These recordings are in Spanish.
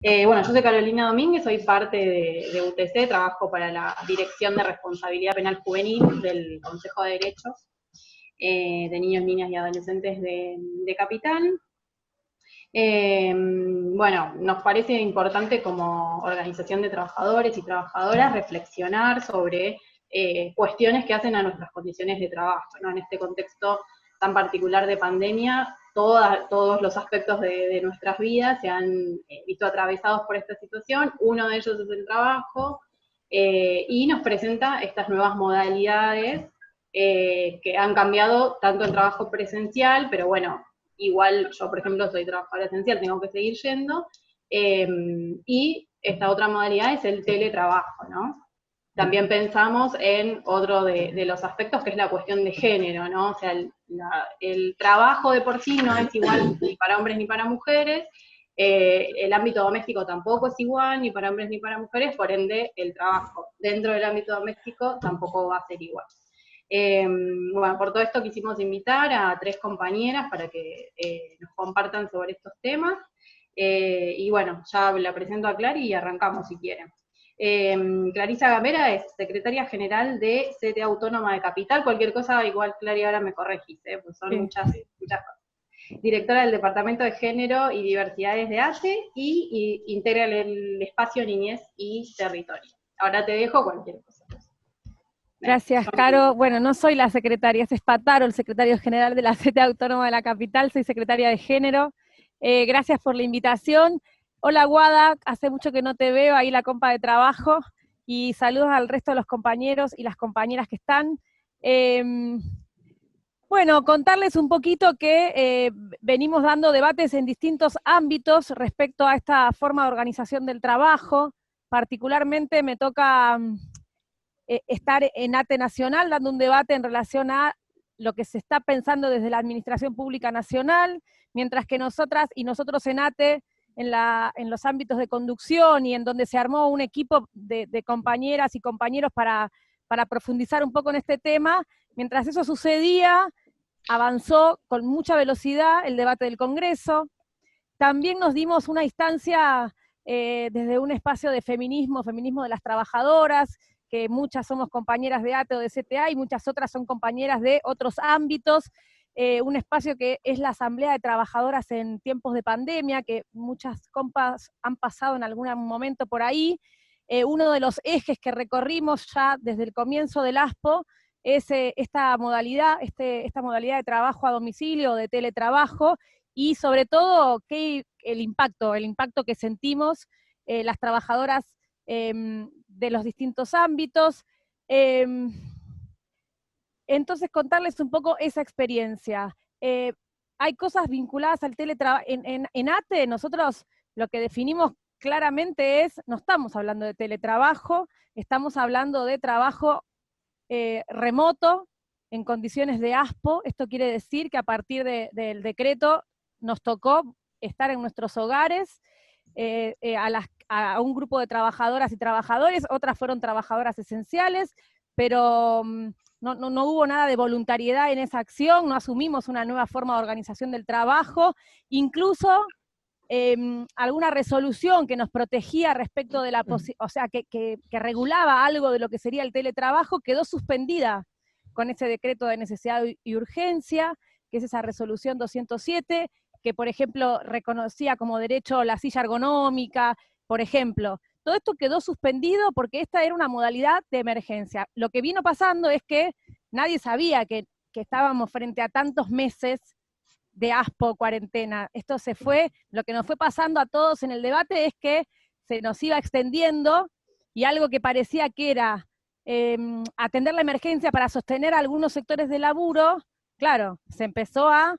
Bueno, yo soy Carolina Domínguez, soy parte de UTC, trabajo para la Dirección de Responsabilidad Penal Juvenil del Consejo de Derechos de Niños, Niñas y Adolescentes de Capital. Bueno, nos parece importante como organización de trabajadores y trabajadoras reflexionar sobre cuestiones que hacen a nuestras condiciones de trabajo, ¿no? En este contexto tan particular de pandemia, todos los aspectos de nuestras vidas se han visto atravesados por esta situación. Uno de ellos es el trabajo, y nos presenta estas nuevas modalidades que han cambiado tanto el trabajo presencial, pero bueno, igual yo, por ejemplo, soy trabajadora esencial, tengo que seguir yendo, y esta otra modalidad es el teletrabajo, ¿no? También pensamos en otro de los aspectos, que es la cuestión de género, ¿no? O sea, el trabajo de por sí no es igual ni para hombres ni para mujeres, el ámbito doméstico tampoco es igual ni para hombres ni para mujeres, por ende el trabajo dentro del ámbito doméstico tampoco va a ser igual. Bueno, por todo esto quisimos invitar a tres compañeras para que nos compartan sobre estos temas. Y bueno, ya la presento a Clary y arrancamos si quieren. Clarisa Gamera es secretaria general de CTA Autónoma de Capital. Cualquier cosa, igual Clary ahora me corregís, pues son muchas cosas. Directora del Departamento de Género y Diversidades de ATE y integra el espacio Niñez y Territorio. Ahora te dejo cualquier cosa. Gracias, Caro. Bueno, no soy la secretaria, es Espataro, el secretario general de la CTA Autónoma de la Capital, soy secretaria de Género. Gracias por la invitación. Hola, Guada, hace mucho que no te veo, ahí la compa de trabajo, y saludos al resto de los compañeros y las compañeras que están. Bueno, contarles un poquito que venimos dando debates en distintos ámbitos respecto a esta forma de organización del trabajo. Particularmente me toca estar en ATE Nacional dando un debate en relación a lo que se está pensando desde la Administración Pública Nacional, mientras que nosotras y nosotros en ATE, en los ámbitos de conducción y en donde se armó un equipo de compañeras y compañeros para profundizar un poco en este tema, mientras eso sucedía, avanzó con mucha velocidad el debate del Congreso. También nos dimos una instancia desde un espacio de feminismo, feminismo de las trabajadoras, que muchas somos compañeras de ATE o de CTA y muchas otras son compañeras de otros ámbitos, un espacio que es la Asamblea de Trabajadoras en tiempos de pandemia, que muchas compas han pasado en algún momento por ahí. Uno de los ejes que recorrimos ya desde el comienzo del ASPO es esta modalidad de trabajo a domicilio, de teletrabajo, y sobre todo el impacto que sentimos las trabajadoras de los distintos ámbitos. Entonces, contarles un poco esa experiencia. Hay cosas vinculadas al teletrabajo. En ATE, nosotros lo que definimos claramente es, no estamos hablando de teletrabajo, estamos hablando de trabajo remoto, en condiciones de ASPO. Esto quiere decir que a partir del decreto nos tocó estar en nuestros hogares, a un grupo de trabajadoras y trabajadores, otras fueron trabajadoras esenciales, pero no hubo nada de voluntariedad en esa acción, no asumimos una nueva forma de organización del trabajo, incluso alguna resolución que nos protegía respecto de la o sea, que regulaba algo de lo que sería el teletrabajo, quedó suspendida con ese decreto de necesidad y urgencia, que es esa resolución 207, que por ejemplo reconocía como derecho la silla ergonómica, por ejemplo. Todo esto quedó suspendido porque esta era una modalidad de emergencia. Lo que vino pasando es que nadie sabía que estábamos frente a tantos meses de ASPO, cuarentena. Esto se fue, lo que nos fue pasando a todos en el debate es que se nos iba extendiendo, y algo que parecía que era atender la emergencia para sostener a algunos sectores de laburo, claro, se empezó a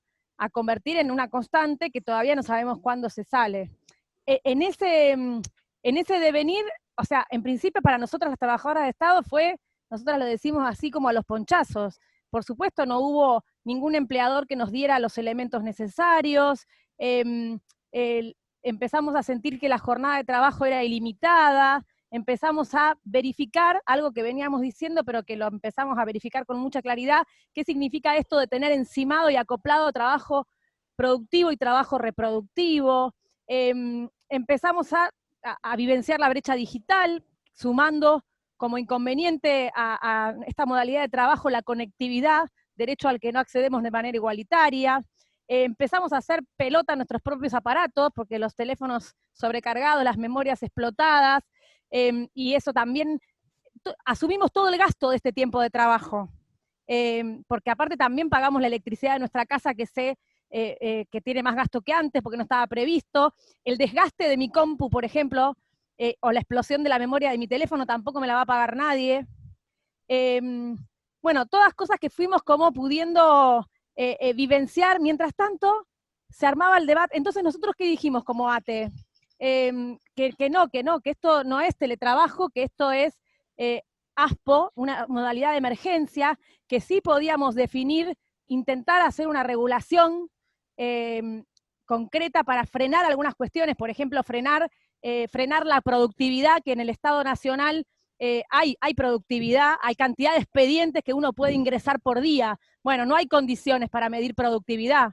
convertir en una constante que todavía no sabemos cuándo se sale. En ese devenir, o sea, en principio para nosotras las trabajadoras de Estado nosotras lo decimos así como a los ponchazos. Por supuesto no hubo ningún empleador que nos diera los elementos necesarios, empezamos a sentir que la jornada de trabajo era ilimitada, empezamos a verificar algo que veníamos diciendo, pero que lo empezamos a verificar con mucha claridad, qué significa esto de tener encimado y acoplado trabajo productivo y trabajo reproductivo. empezamos a vivenciar la brecha digital, sumando como inconveniente a esta modalidad de trabajo la conectividad, derecho al que no accedemos de manera igualitaria. Empezamos a hacer pelota en nuestros propios aparatos, porque los teléfonos sobrecargados, las memorias explotadas, y eso también, asumimos todo el gasto de este tiempo de trabajo, porque aparte también pagamos la electricidad de nuestra casa, que tiene más gasto que antes, porque no estaba previsto. El desgaste de mi compu, por ejemplo, o la explosión de la memoria de mi teléfono tampoco me la va a pagar nadie. Bueno, todas cosas que fuimos como pudiendo vivenciar. Mientras tanto, se armaba el debate. Entonces, ¿nosotros qué dijimos como ATE? Que esto no es teletrabajo, que esto es ASPO, una modalidad de emergencia, que sí podíamos definir, intentar hacer una regulación concreta para frenar algunas cuestiones, por ejemplo, frenar la productividad, que en el Estado Nacional hay productividad, hay cantidad de expedientes que uno puede ingresar por día. Bueno, no hay condiciones para medir productividad.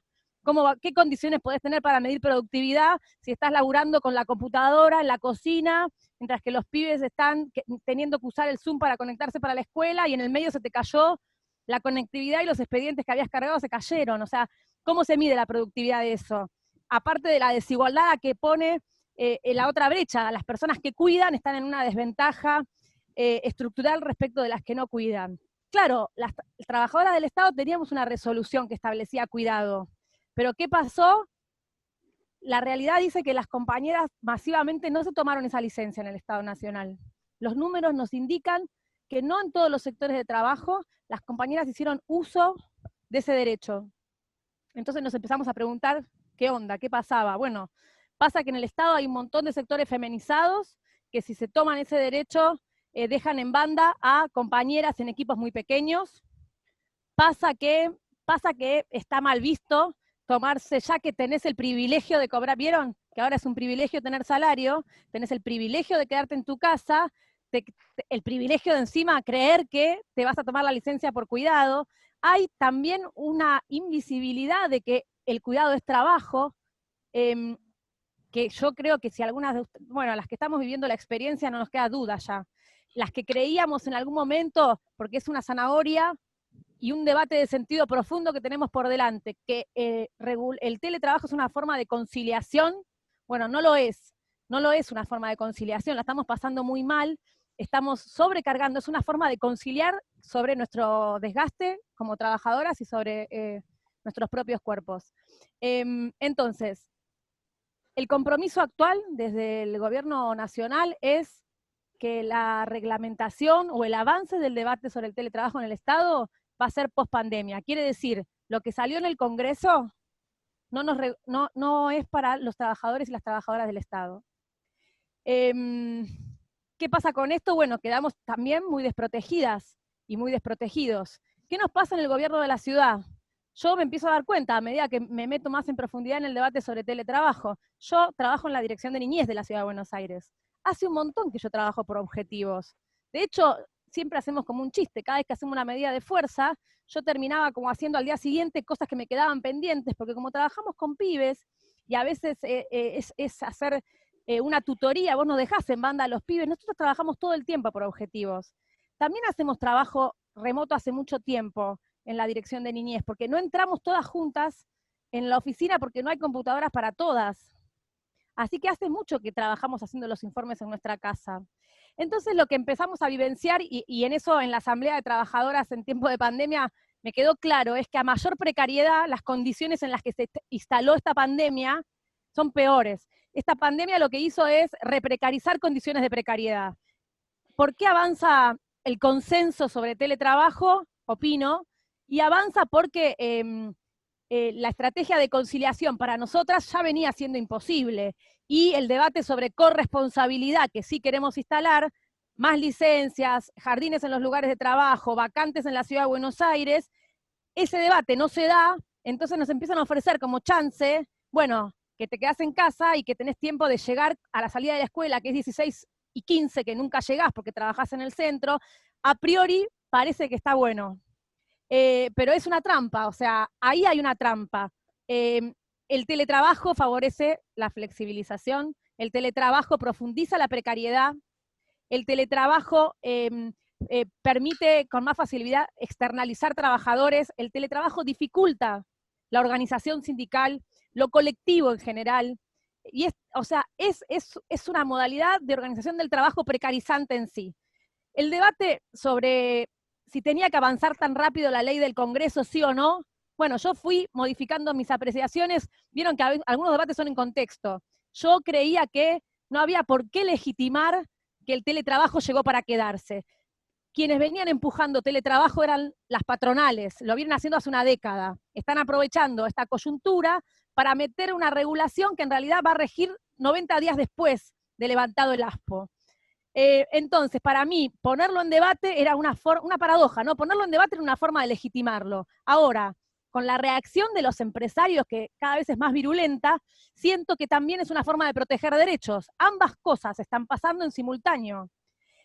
¿Qué condiciones podés tener para medir productividad si estás laburando con la computadora en la cocina, mientras que los pibes están teniendo que usar el Zoom para conectarse para la escuela y en el medio se te cayó la conectividad y los expedientes que habías cargado se cayeron? O sea, ¿cómo se mide la productividad de eso? Aparte de la desigualdad que pone en la otra brecha, las personas que cuidan están en una desventaja estructural respecto de las que no cuidan. Claro, las trabajadoras del Estado teníamos una resolución que establecía cuidado, pero ¿qué pasó? La realidad dice que las compañeras masivamente no se tomaron esa licencia en el Estado Nacional. Los números nos indican que no en todos los sectores de trabajo las compañeras hicieron uso de ese derecho. Entonces nos empezamos a preguntar, ¿qué onda? ¿Qué pasaba? Bueno, pasa que en el Estado hay un montón de sectores feminizados que si se toman ese derecho dejan en banda a compañeras en equipos muy pequeños. Pasa que está mal visto tomarse, ya que tenés el privilegio de cobrar, ¿vieron? Que ahora es un privilegio tener salario, tenés el privilegio de quedarte en tu casa, el privilegio de encima creer que te vas a tomar la licencia por cuidado. Hay también una invisibilidad de que el cuidado es trabajo, que yo creo que si algunas de ustedes, bueno, las que estamos viviendo la experiencia no nos queda duda ya. Las que creíamos en algún momento, porque es una zanahoria y un debate de sentido profundo que tenemos por delante, que el teletrabajo es una forma de conciliación, bueno, no lo es una forma de conciliación, la estamos pasando muy mal, estamos sobrecargando, es una forma de conciliar sobre nuestro desgaste como trabajadoras y sobre nuestros propios cuerpos. Entonces, el compromiso actual desde el gobierno nacional es que la reglamentación o el avance del debate sobre el teletrabajo en el Estado va a ser post pandemia. Quiere decir, lo que salió en el Congreso no es para los trabajadores y las trabajadoras del Estado. ¿Qué pasa con esto? Bueno, quedamos también muy desprotegidas y muy desprotegidos. ¿Qué nos pasa en el gobierno de la ciudad? Yo me empiezo a dar cuenta a medida que me meto más en profundidad en el debate sobre teletrabajo. Yo trabajo en la Dirección de Niñez de la Ciudad de Buenos Aires. Hace un montón que yo trabajo por objetivos. De hecho, siempre hacemos como un chiste, cada vez que hacemos una medida de fuerza, yo terminaba como haciendo al día siguiente cosas que me quedaban pendientes, porque como trabajamos con pibes, y a veces es hacer una tutoría, vos no dejás en banda a los pibes, nosotros trabajamos todo el tiempo por objetivos. También hacemos trabajo remoto hace mucho tiempo en la Dirección de Niñez, porque no entramos todas juntas en la oficina porque no hay computadoras para todas. Así que hace mucho que trabajamos haciendo los informes en nuestra casa. Entonces lo que empezamos a vivenciar, y en eso en la Asamblea de Trabajadoras en tiempo de pandemia me quedó claro, es que a mayor precariedad, las condiciones en las que se instaló esta pandemia son peores. Esta pandemia lo que hizo es reprecarizar condiciones de precariedad. ¿Por qué avanza el consenso sobre teletrabajo? Opino, y avanza porque la estrategia de conciliación para nosotras ya venía siendo imposible, y el debate sobre corresponsabilidad que sí queremos instalar, más licencias, jardines en los lugares de trabajo, vacantes en la Ciudad de Buenos Aires, ese debate no se da, entonces nos empiezan a ofrecer como chance, bueno, que te quedás en casa y que tenés tiempo de llegar a la salida de la escuela, que es 16:15, que nunca llegás porque trabajás en el centro, a priori parece que está bueno. Pero es una trampa, o sea, ahí hay una trampa. El teletrabajo favorece la flexibilización el teletrabajo profundiza la precariedad, el teletrabajo permite con más facilidad externalizar trabajadores, el teletrabajo dificulta la organización sindical, lo colectivo en general, y es una modalidad de organización del trabajo precarizante en sí. El debate sobre si tenía que avanzar tan rápido la ley del Congreso, sí o no, bueno, yo fui modificando mis apreciaciones, vieron que algunos debates son en contexto. Yo creía que no había por qué legitimar que el teletrabajo llegó para quedarse. Quienes venían empujando teletrabajo eran las patronales, lo vienen haciendo hace una década. Están aprovechando esta coyuntura para meter una regulación que en realidad va a regir 90 días después de levantado el ASPO. Entonces, para mí, ponerlo en debate era una paradoja, ¿no? Ponerlo en debate era una forma de legitimarlo. Ahora, con la reacción de los empresarios, que cada vez es más virulenta, siento que también es una forma de proteger derechos. Ambas cosas están pasando en simultáneo.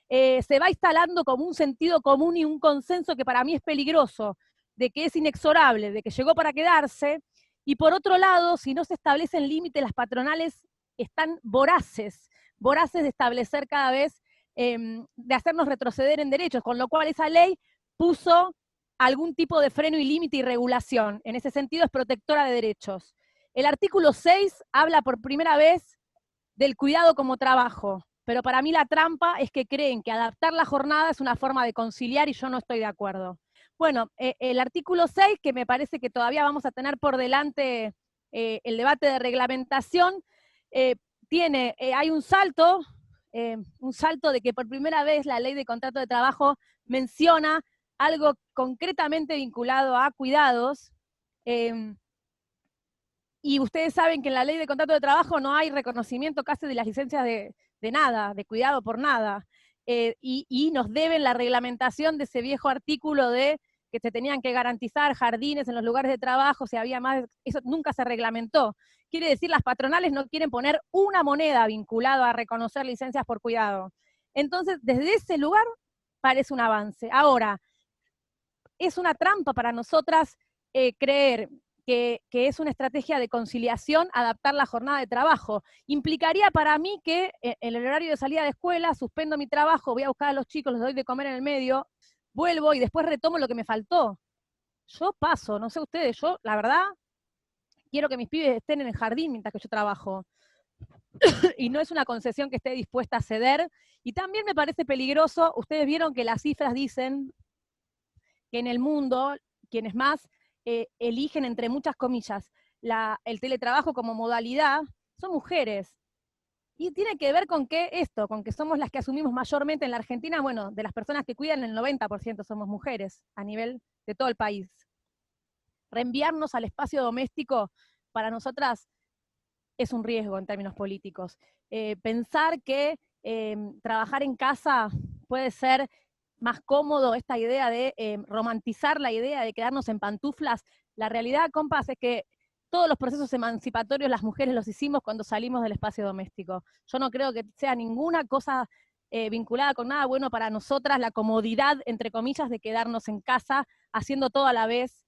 Se va instalando como un sentido común y un consenso que para mí es peligroso, de que es inexorable, de que llegó para quedarse, y por otro lado, si no se establecen límites, las patronales están voraces de establecer cada vez, de hacernos retroceder en derechos, con lo cual esa ley puso algún tipo de freno y límite y regulación. En ese sentido es protectora de derechos. El artículo 6 habla por primera vez del cuidado como trabajo, pero para mí la trampa es que creen que adaptar la jornada es una forma de conciliar y yo no estoy de acuerdo. Bueno, el artículo 6, que me parece que todavía vamos a tener por delante el debate de reglamentación, hay un salto de que por primera vez la ley de contrato de trabajo menciona algo concretamente vinculado a cuidados, y ustedes saben que en la ley de contrato de trabajo no hay reconocimiento casi de las licencias de nada, de cuidado por nada, y nos deben la reglamentación de ese viejo artículo de que se tenían que garantizar jardines en los lugares de trabajo, si había más, eso nunca se reglamentó. Quiere decir, las patronales no quieren poner una moneda vinculada a reconocer licencias por cuidado. Entonces, desde ese lugar parece un avance. Ahora, es una trampa para nosotras creer que es una estrategia de conciliación adaptar la jornada de trabajo. Implicaría para mí que en el horario de salida de escuela suspendo mi trabajo, voy a buscar a los chicos, les doy de comer en el medio, vuelvo y después retomo lo que me faltó. Yo paso, no sé ustedes, yo la verdad quiero que mis pibes estén en el jardín mientras que yo trabajo. Y no es una concesión que esté dispuesta a ceder. Y también me parece peligroso, ustedes vieron que las cifras dicen que en el mundo, quienes más eligen, entre muchas comillas, el teletrabajo como modalidad, son mujeres. Y tiene que ver con con que somos las que asumimos mayormente en la Argentina, bueno, de las personas que cuidan, el 90% somos mujeres a nivel de todo el país. Reenviarnos al espacio doméstico para nosotras es un riesgo en términos políticos. Pensar que trabajar en casa puede ser más cómodo, esta idea de romantizar la idea de quedarnos en pantuflas, la realidad, compas, es que todos los procesos emancipatorios las mujeres los hicimos cuando salimos del espacio doméstico. Yo no creo que sea ninguna cosa vinculada con nada bueno para nosotras, la comodidad, entre comillas, de quedarnos en casa haciendo todo a la vez.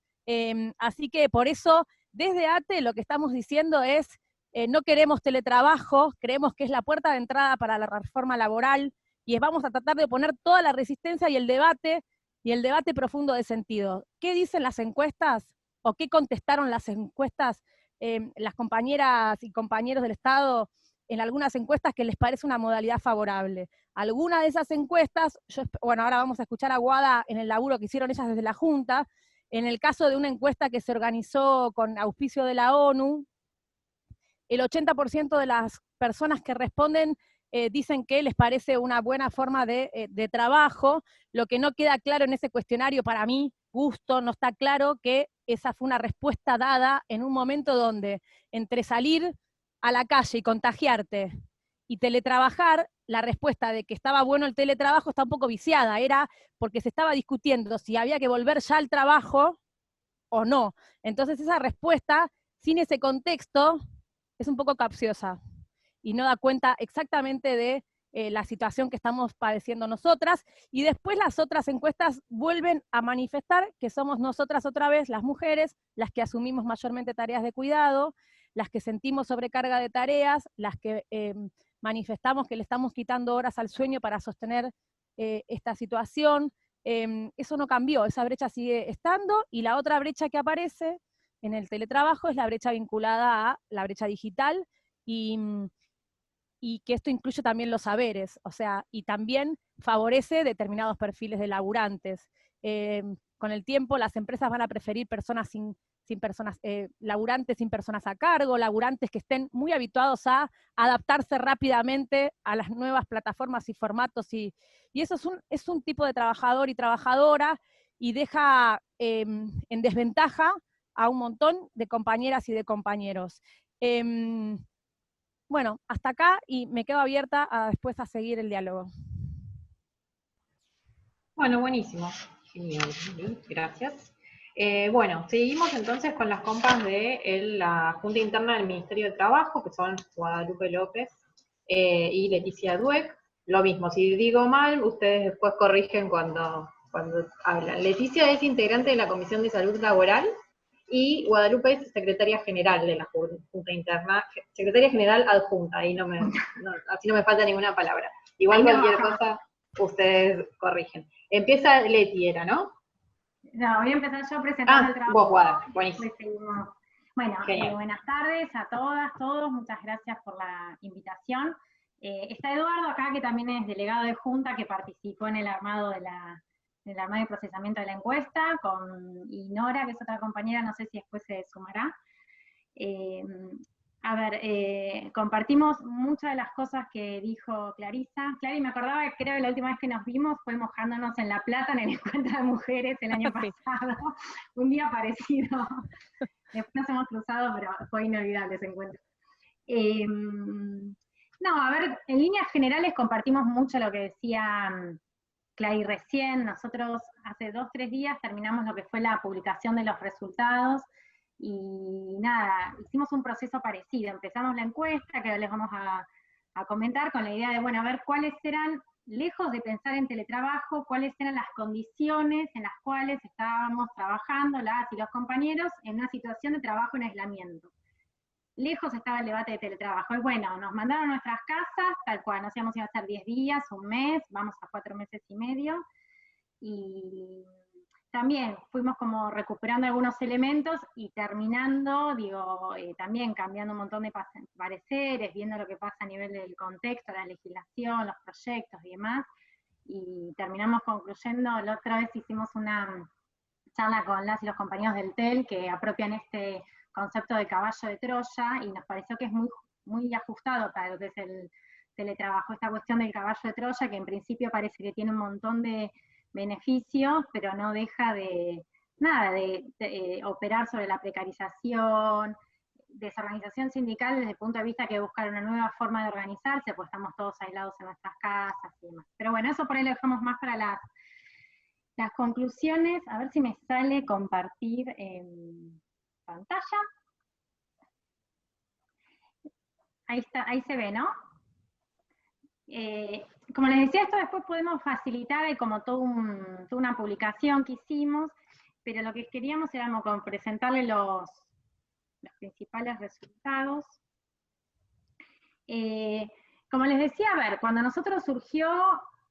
Así que por eso, desde ATE lo que estamos diciendo es, no queremos teletrabajo, creemos que es la puerta de entrada para la reforma laboral, y vamos a tratar de poner toda la resistencia y el debate profundo de sentido. ¿Qué dicen las encuestas? ¿O qué contestaron las encuestas, las compañeras y compañeros del Estado en algunas encuestas que les parece una modalidad favorable? Alguna de esas encuestas, bueno, ahora vamos a escuchar a Guada en el laburo que hicieron ellas desde la Junta, en el caso de una encuesta que se organizó con auspicio de la ONU, el 80% de las personas que responden dicen que les parece una buena forma de trabajo. Lo que no queda claro en ese cuestionario, para mí, gusto, no está claro que esa fue una respuesta dada en un momento donde entre salir a la calle y contagiarte y teletrabajar, la respuesta de que estaba bueno el teletrabajo está un poco viciada, era porque se estaba discutiendo si había que volver ya al trabajo o no. Entonces esa respuesta, sin ese contexto, es un poco capciosa y no da cuenta exactamente de la situación que estamos padeciendo nosotras, y después las otras encuestas vuelven a manifestar que somos nosotras otra vez, las mujeres, las que asumimos mayormente tareas de cuidado, las que sentimos sobrecarga de tareas, las que manifestamos que le estamos quitando horas al sueño para sostener esta situación. Eso no cambió, esa brecha sigue estando, y la otra brecha que aparece en el teletrabajo es la brecha vinculada a la brecha digital, y que esto incluye también los saberes, o sea, y también favorece determinados perfiles de laburantes. Con el tiempo las empresas van a preferir personas sin personas, laburantes sin personas a cargo, laburantes que estén muy habituados a adaptarse rápidamente a las nuevas plataformas y formatos, y eso es un tipo de trabajador y trabajadora, y deja en desventaja a un montón de compañeras y de compañeros. Bueno, hasta acá, y me quedo abierta después a seguir el diálogo. Bueno, buenísimo. Genial, gracias. Bueno, seguimos entonces con las compas de la Junta Interna del Ministerio de Trabajo, que son Guadalupe López y Leticia Dueck. Lo mismo, si digo mal, ustedes después corrigen cuando hablan. Leticia es integrante de la Comisión de Salud Laboral, y Guadalupe es secretaria general de la Junta Interna, secretaria general adjunta, ahí así no me falta ninguna palabra. Igual cualquier cosa, ustedes corrigen. Empieza Leti, ¿no? No, voy a empezar yo presentando el trabajo. Vos, Guada, buenísimo. Bueno, buenas tardes a todas, todos, muchas gracias por la invitación. Está Eduardo acá, que también es delegado de Junta, que participó en el armado del armado y procesamiento de la encuesta, y Nora, que es otra compañera, no sé si después se sumará. Compartimos muchas de las cosas que dijo Clarisa. Clary, me acordaba que creo que la última vez que nos vimos fue mojándonos en La Plata en el encuentro de mujeres el año pasado, un día parecido. Después nos hemos cruzado, pero fue inolvidable ese encuentro. En líneas generales compartimos mucho lo que decía Clary recién. Nosotros hace 2 o 3 días terminamos lo que fue la publicación de los resultados, y nada, hicimos un proceso parecido. Empezamos la encuesta, que ahora les vamos a comentar, con la idea de, bueno, a ver cuáles eran, lejos de pensar en teletrabajo, cuáles eran las condiciones en las cuales estábamos trabajando las y los compañeros en una situación de trabajo en aislamiento. Lejos estaba el debate de teletrabajo. Y bueno, nos mandaron a nuestras casas, tal cual, no sabíamos si iba a ser 10 días, un mes, vamos a 4 meses y medio, y también fuimos como recuperando algunos elementos y terminando, también cambiando un montón de pareceres, viendo lo que pasa a nivel del contexto, la legislación, los proyectos y demás, y terminamos concluyendo. La otra vez hicimos una charla con las y los compañeros del TEL que apropian este concepto de caballo de Troya, y nos pareció que es muy, muy ajustado para lo que es el teletrabajo, esta cuestión del caballo de Troya, que en principio parece que tiene un montón de beneficios, pero no deja de operar sobre la precarización, desorganización sindical desde el punto de vista que buscar una nueva forma de organizarse, pues estamos todos aislados en nuestras casas y demás. Pero bueno, eso por ahí lo dejamos más para las conclusiones. A ver si me sale compartir en pantalla. Ahí está, ahí se ve, ¿no? Como les decía, esto después podemos facilitar como toda una publicación que hicimos, pero lo que queríamos era como presentarle los principales resultados. Como les decía, cuando nosotros surgió,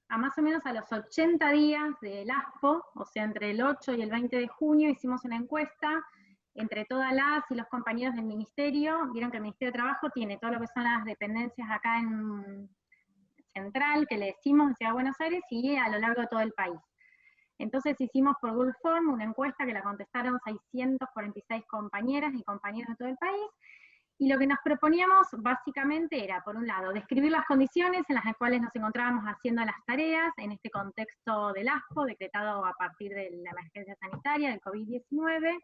a más o menos a los 80 días del ASPO, o sea, entre el 8 y el 20 de junio, hicimos una encuesta entre todas las y los compañeros del ministerio. Vieron que el Ministerio de Trabajo tiene todo lo que son las dependencias acá en central, que le decimos en Ciudad de Buenos Aires, y a lo largo de todo el país. Entonces hicimos por Google Form una encuesta que la contestaron 646 compañeras y compañeros de todo el país, y lo que nos proponíamos básicamente era, por un lado, describir las condiciones en las cuales nos encontrábamos haciendo las tareas en este contexto del ASPO, decretado a partir de la emergencia sanitaria del COVID-19,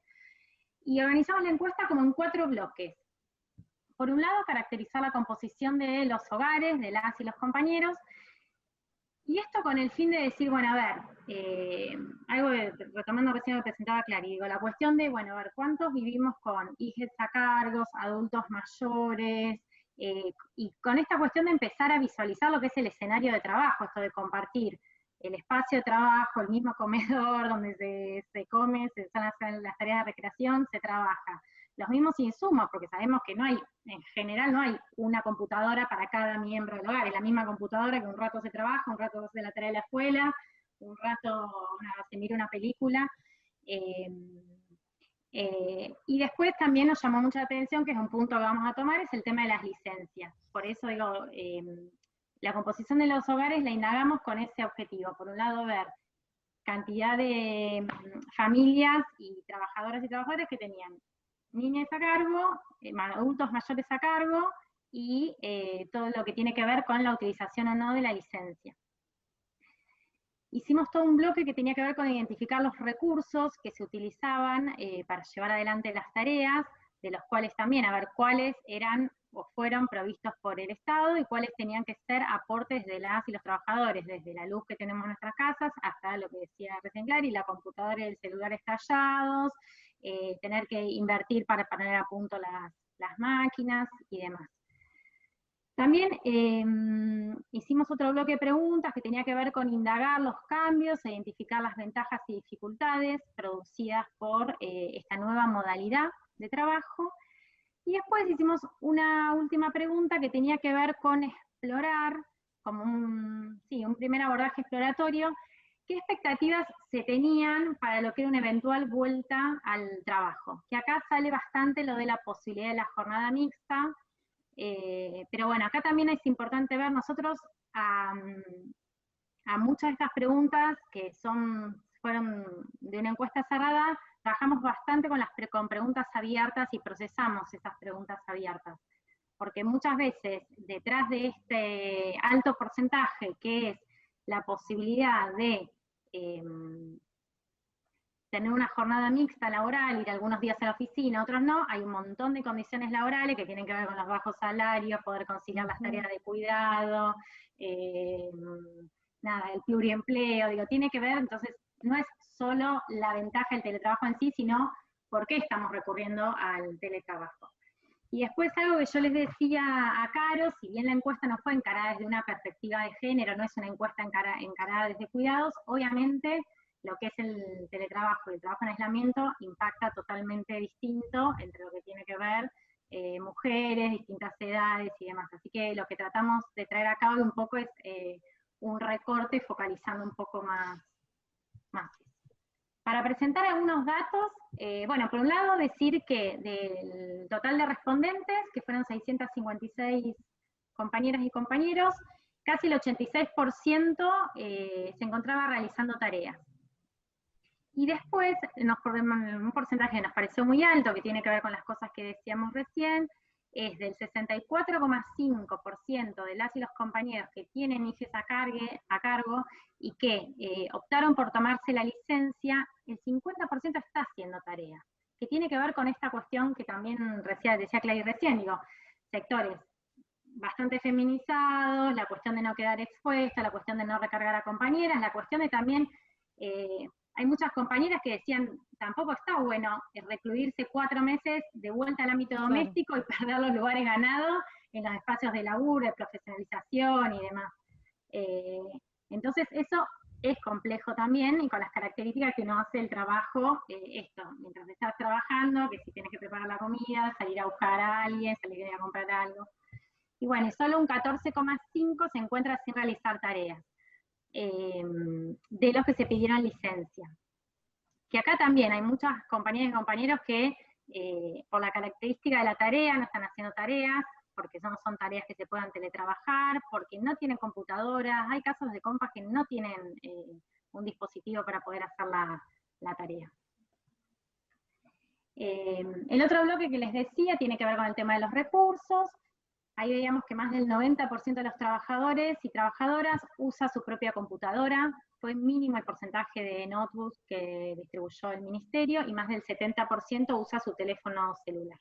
y organizamos la encuesta como en 4 bloques. Por un lado, caracterizar la composición de los hogares, de las y los compañeros, y esto con el fin de decir, bueno, a ver, retomando recién lo que presentaba Clary, la cuestión de, bueno, a ver, ¿cuántos vivimos con hijos a cargos, adultos mayores, y con esta cuestión de empezar a visualizar lo que es el escenario de trabajo, esto de compartir el espacio de trabajo, el mismo comedor donde se come, se hacen las tareas de recreación, se trabaja, los mismos insumos, porque sabemos que no hay, en general no hay una computadora para cada miembro del hogar, es la misma computadora que un rato se trabaja, un rato hace la tarea de la escuela, un rato se mira una película. Y después también nos llamó mucha atención, que es un punto que vamos a tomar, es el tema de las licencias. Por eso digo, la composición de los hogares la indagamos con ese objetivo. Por un lado, ver cantidad de familias y trabajadoras y trabajadores que tenían niñas a cargo, adultos mayores a cargo, y todo lo que tiene que ver con la utilización o no de la licencia. Hicimos todo un bloque que tenía que ver con identificar los recursos que se utilizaban para llevar adelante las tareas, de los cuales también, a ver cuáles eran o fueron provistos por el Estado y cuáles tenían que ser aportes de las y los trabajadores, desde la luz que tenemos en nuestras casas hasta lo que decía recién Clary, la computadora y el celular estallados, tener que invertir para poner a punto las máquinas y demás. También hicimos otro bloque de preguntas que tenía que ver con indagar los cambios, identificar las ventajas y dificultades producidas por esta nueva modalidad de trabajo. Y después hicimos una última pregunta que tenía que ver con explorar, como un primer abordaje exploratorio, qué expectativas se tenían para lo que era una eventual vuelta al trabajo. Que acá sale bastante lo de la posibilidad de la jornada mixta, pero bueno, acá también es importante ver, nosotros a muchas de estas preguntas que fueron de una encuesta cerrada, trabajamos bastante con preguntas abiertas y procesamos esas preguntas abiertas. Porque muchas veces detrás de este alto porcentaje, que es la posibilidad de tener una jornada mixta laboral, ir algunos días a la oficina, otros no, hay un montón de condiciones laborales que tienen que ver con los bajos salarios, poder conciliar las tareas de cuidado, el pluriempleo, digo, tiene que ver, entonces, no es solo la ventaja del teletrabajo en sí, sino por qué estamos recurriendo al teletrabajo. Y después algo que yo les decía a Caro, si bien la encuesta no fue encarada desde una perspectiva de género, no es una encuesta encarada desde cuidados, obviamente lo que es el teletrabajo y el trabajo en aislamiento impacta totalmente distinto entre lo que tiene que ver mujeres, distintas edades y demás. Así que lo que tratamos de traer a cabo un poco es un recorte focalizando un poco más. Para presentar algunos datos, bueno, por un lado decir que del total de respondentes, que fueron 656 compañeras y compañeros, casi el 86% se encontraba realizando tareas. Y después, un porcentaje que nos pareció muy alto, que tiene que ver con las cosas que decíamos recién, es del 64,5% de las y los compañeros que tienen hijos a cargo y que optaron por tomarse la licencia, el 50% está haciendo tareas, que tiene que ver con esta cuestión que también decía Clay recién, digo, sectores bastante feminizados, la cuestión de no quedar expuesta, la cuestión de no recargar a compañeras, la cuestión de también... hay muchas compañeras que decían, tampoco está bueno recluirse 4 meses de vuelta al ámbito doméstico y perder los lugares ganados en los espacios de laburo, de profesionalización y demás. Entonces eso es complejo también, y con las características que uno hace el trabajo, mientras estás trabajando, que si tienes que preparar la comida, salir a buscar a alguien, salir a comprar algo. Y bueno, solo un 14,5% se encuentra sin realizar tareas. De los que se pidieron licencia. Que acá también hay muchas compañeras y compañeros que por la característica de la tarea no están haciendo tareas, porque no son tareas que se puedan teletrabajar, porque no tienen computadoras, hay casos de compas que no tienen un dispositivo para poder hacer la tarea. El otro bloque que les decía tiene que ver con el tema de los recursos. Ahí veíamos que más del 90% de los trabajadores y trabajadoras usa su propia computadora, fue mínimo el porcentaje de notebooks que distribuyó el ministerio, y más del 70% usa su teléfono celular.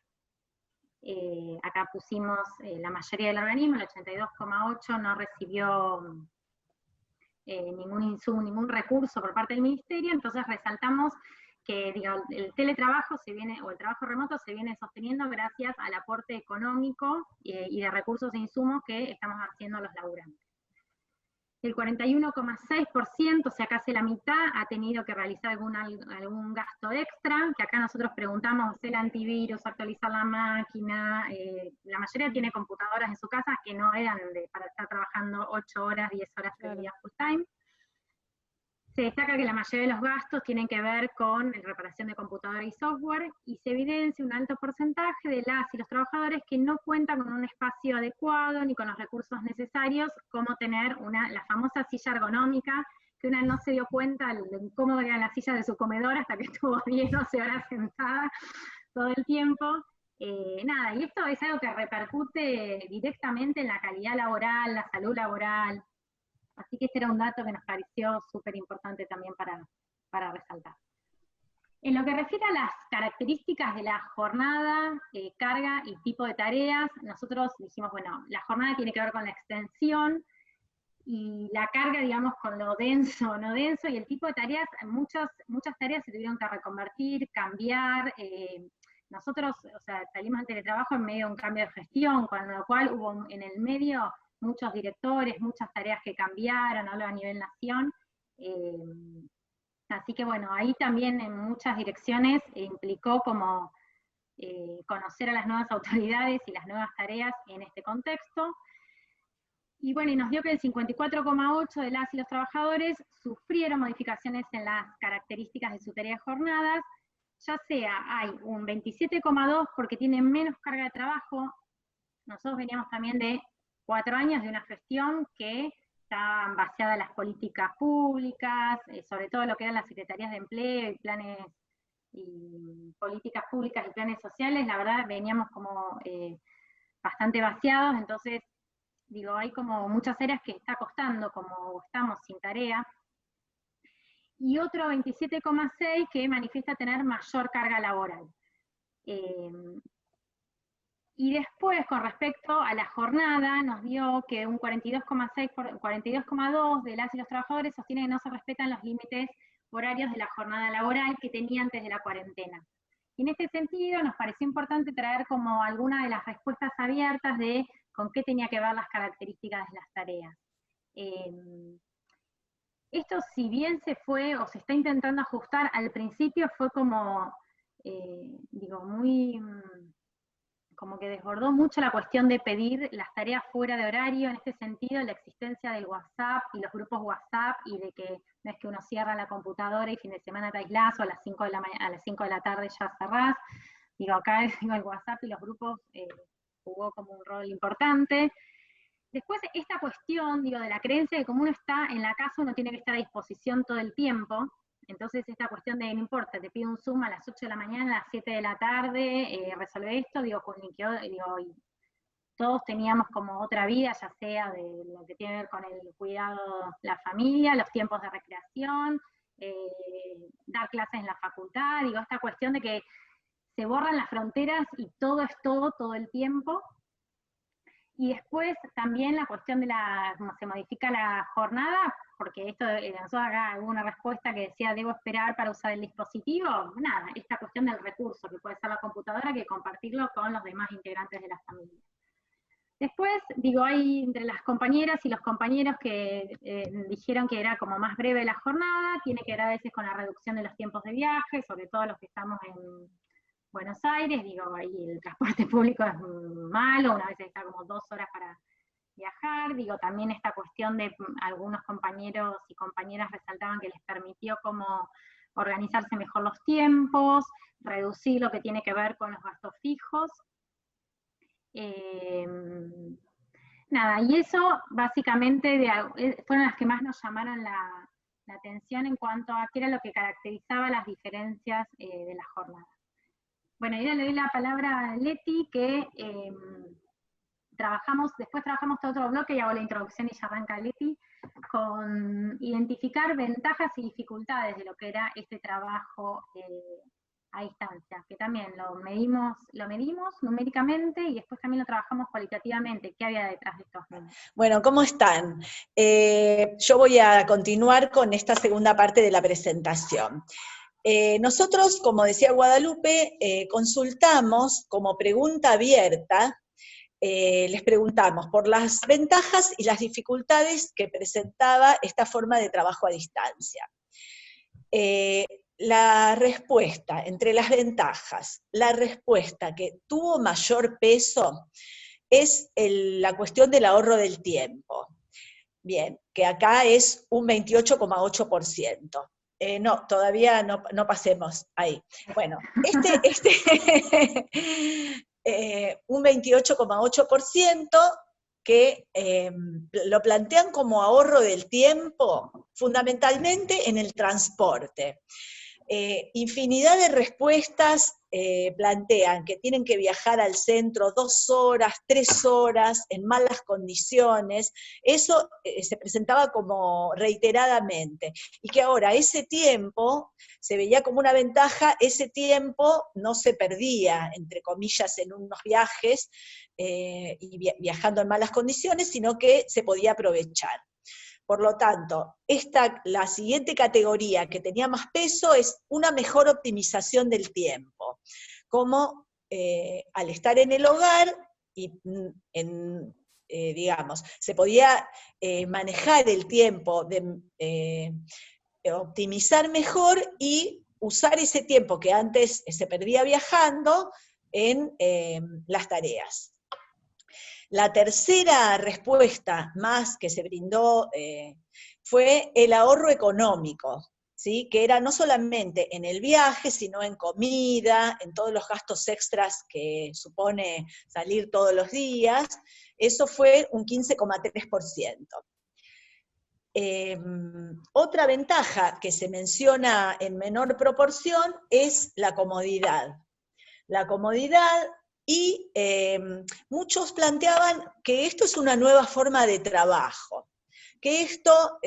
Acá pusimos la mayoría del organismo, el 82,8% no recibió ningún insumo, ningún recurso por parte del ministerio, entonces resaltamos que el teletrabajo o el trabajo remoto se viene sosteniendo gracias al aporte económico y de recursos e insumos que estamos haciendo los laburantes. el 41,6%, o sea, casi la mitad, ha tenido que realizar algún gasto extra, que acá nosotros preguntamos, el antivirus, actualizar la máquina, la mayoría tiene computadoras en su casa que no eran para estar trabajando 8 horas, 10 horas al día full time. Se destaca que la mayoría de los gastos tienen que ver con reparación de computadora y software, y se evidencia un alto porcentaje de las y los trabajadores que no cuentan con un espacio adecuado ni con los recursos necesarios, como tener la famosa silla ergonómica, que una no se dio cuenta de lo incómodo que era la silla de su comedor hasta que estuvo 10, 12 horas sentada todo el tiempo. Nada, y esto es algo que repercute directamente en la calidad laboral, la salud laboral. Así que este era un dato que nos pareció súper importante también para resaltar. En lo que refiere a las características de la jornada, carga y tipo de tareas, nosotros dijimos, bueno, la jornada tiene que ver con la extensión, y la carga, digamos, con lo denso o no denso, y el tipo de tareas, muchas tareas se tuvieron que reconvertir, cambiar. Nosotros, o sea, salimos al teletrabajo en medio de un cambio de gestión, con lo cual hubo en el medio muchos directores, muchas tareas que cambiaron, hablo a nivel nación. Así que bueno, ahí también en muchas direcciones implicó como conocer a las nuevas autoridades y las nuevas tareas en este contexto. Y bueno, y nos dio que el 54,8% de las y los trabajadores sufrieron modificaciones en las características de su tarea de jornadas, ya sea hay un 27,2% porque tienen menos carga de trabajo. Nosotros veníamos también de 4 años de una gestión que está baseada en las políticas públicas, sobre todo lo que eran las secretarías de empleo y planes y políticas públicas y planes sociales. La verdad veníamos como bastante vaciados, entonces digo, hay como muchas áreas que está costando, como estamos sin tarea. Y otro 27,6% que manifiesta tener mayor carga laboral. Y después, con respecto a la jornada, nos dio que un 42,6, 42,2% de las y los trabajadores sostienen que no se respetan los límites horarios de la jornada laboral que tenía antes de la cuarentena. Y en este sentido, nos pareció importante traer como alguna de las respuestas abiertas de con qué tenía que ver las características de las tareas. Esto, si bien se fue o se está intentando ajustar, al principio fue como, digo, muy... como que desbordó mucho la cuestión de pedir las tareas fuera de horario. En este sentido, la existencia del WhatsApp y los grupos WhatsApp, y de que no es que uno cierra la computadora y fin de semana te aislás, o a las 5 de la tarde ya cerrás. Digo, acá digo, el WhatsApp y los grupos jugó como un rol importante. Después, esta cuestión, digo, de la creencia de que como uno está en la casa, uno tiene que estar a disposición todo el tiempo. Entonces esta cuestión de no importa, te pido un Zoom a las 8 de la mañana, a las 7 de la tarde, resolve esto, digo, y todos teníamos como otra vida, ya sea de lo que tiene que ver con el cuidado, la familia, los tiempos de recreación, dar clases en la facultad, digo, esta cuestión de que se borran las fronteras y todo es todo el tiempo. Y después también la cuestión de cómo se modifica la jornada, porque esto, nosotros acá hubo una respuesta que decía, ¿debo esperar para usar el dispositivo? Nada, esta cuestión del recurso, que puede ser la computadora, que compartirlo con los demás integrantes de la familia. Después, digo, hay entre las compañeras y los compañeros que dijeron que era como más breve la jornada, tiene que ver a veces con la reducción de los tiempos de viaje, sobre todo los que estamos en Buenos Aires, digo, ahí el transporte público es malo, una vez está como 2 horas para viajar. Digo, también esta cuestión de algunos compañeros y compañeras resaltaban que les permitió como organizarse mejor los tiempos, reducir lo que tiene que ver con los gastos fijos. Nada, y eso básicamente fueron las que más nos llamaron la atención en cuanto a qué era lo que caracterizaba las diferencias de la jornada. Bueno, ahora le doy la palabra a Leti, que después trabajamos todo otro bloque, y hago la introducción y ya arranca Leti, con identificar ventajas y dificultades de lo que era este trabajo a distancia, que también lo medimos numéricamente, y después también lo trabajamos cualitativamente, qué había detrás de estos números. Bueno, ¿cómo están? Yo voy a continuar con esta segunda parte de la presentación. Nosotros, como decía Guadalupe, consultamos como pregunta abierta les preguntamos por las ventajas y las dificultades que presentaba esta forma de trabajo a distancia. La respuesta, entre las ventajas, la respuesta que tuvo mayor peso es la cuestión del ahorro del tiempo. Bien, que acá es un 28,8%. No, todavía no pasemos ahí. Bueno, un 28,8% que lo plantean como ahorro del tiempo, fundamentalmente en el transporte. Infinidad de respuestas plantean que tienen que viajar al centro 2 horas, 3 horas, en malas condiciones. Eso se presentaba como reiteradamente, y que ahora ese tiempo se veía como una ventaja, ese tiempo no se perdía, entre comillas, en unos viajes y viajando en malas condiciones, sino que se podía aprovechar. Por lo tanto, la siguiente categoría que tenía más peso es una mejor optimización del tiempo, como al estar en el hogar, y digamos, se podía manejar el tiempo, optimizar mejor y usar ese tiempo que antes se perdía viajando en las tareas. La tercera respuesta más que se brindó fue el ahorro económico, ¿sí? Que era no solamente en el viaje, sino en comida, en todos los gastos extras que supone salir todos los días. Eso fue un 15,3%. Otra ventaja que se menciona en menor proporción es la comodidad. La comodidad. Y muchos planteaban que esto es una nueva forma de trabajo, que esto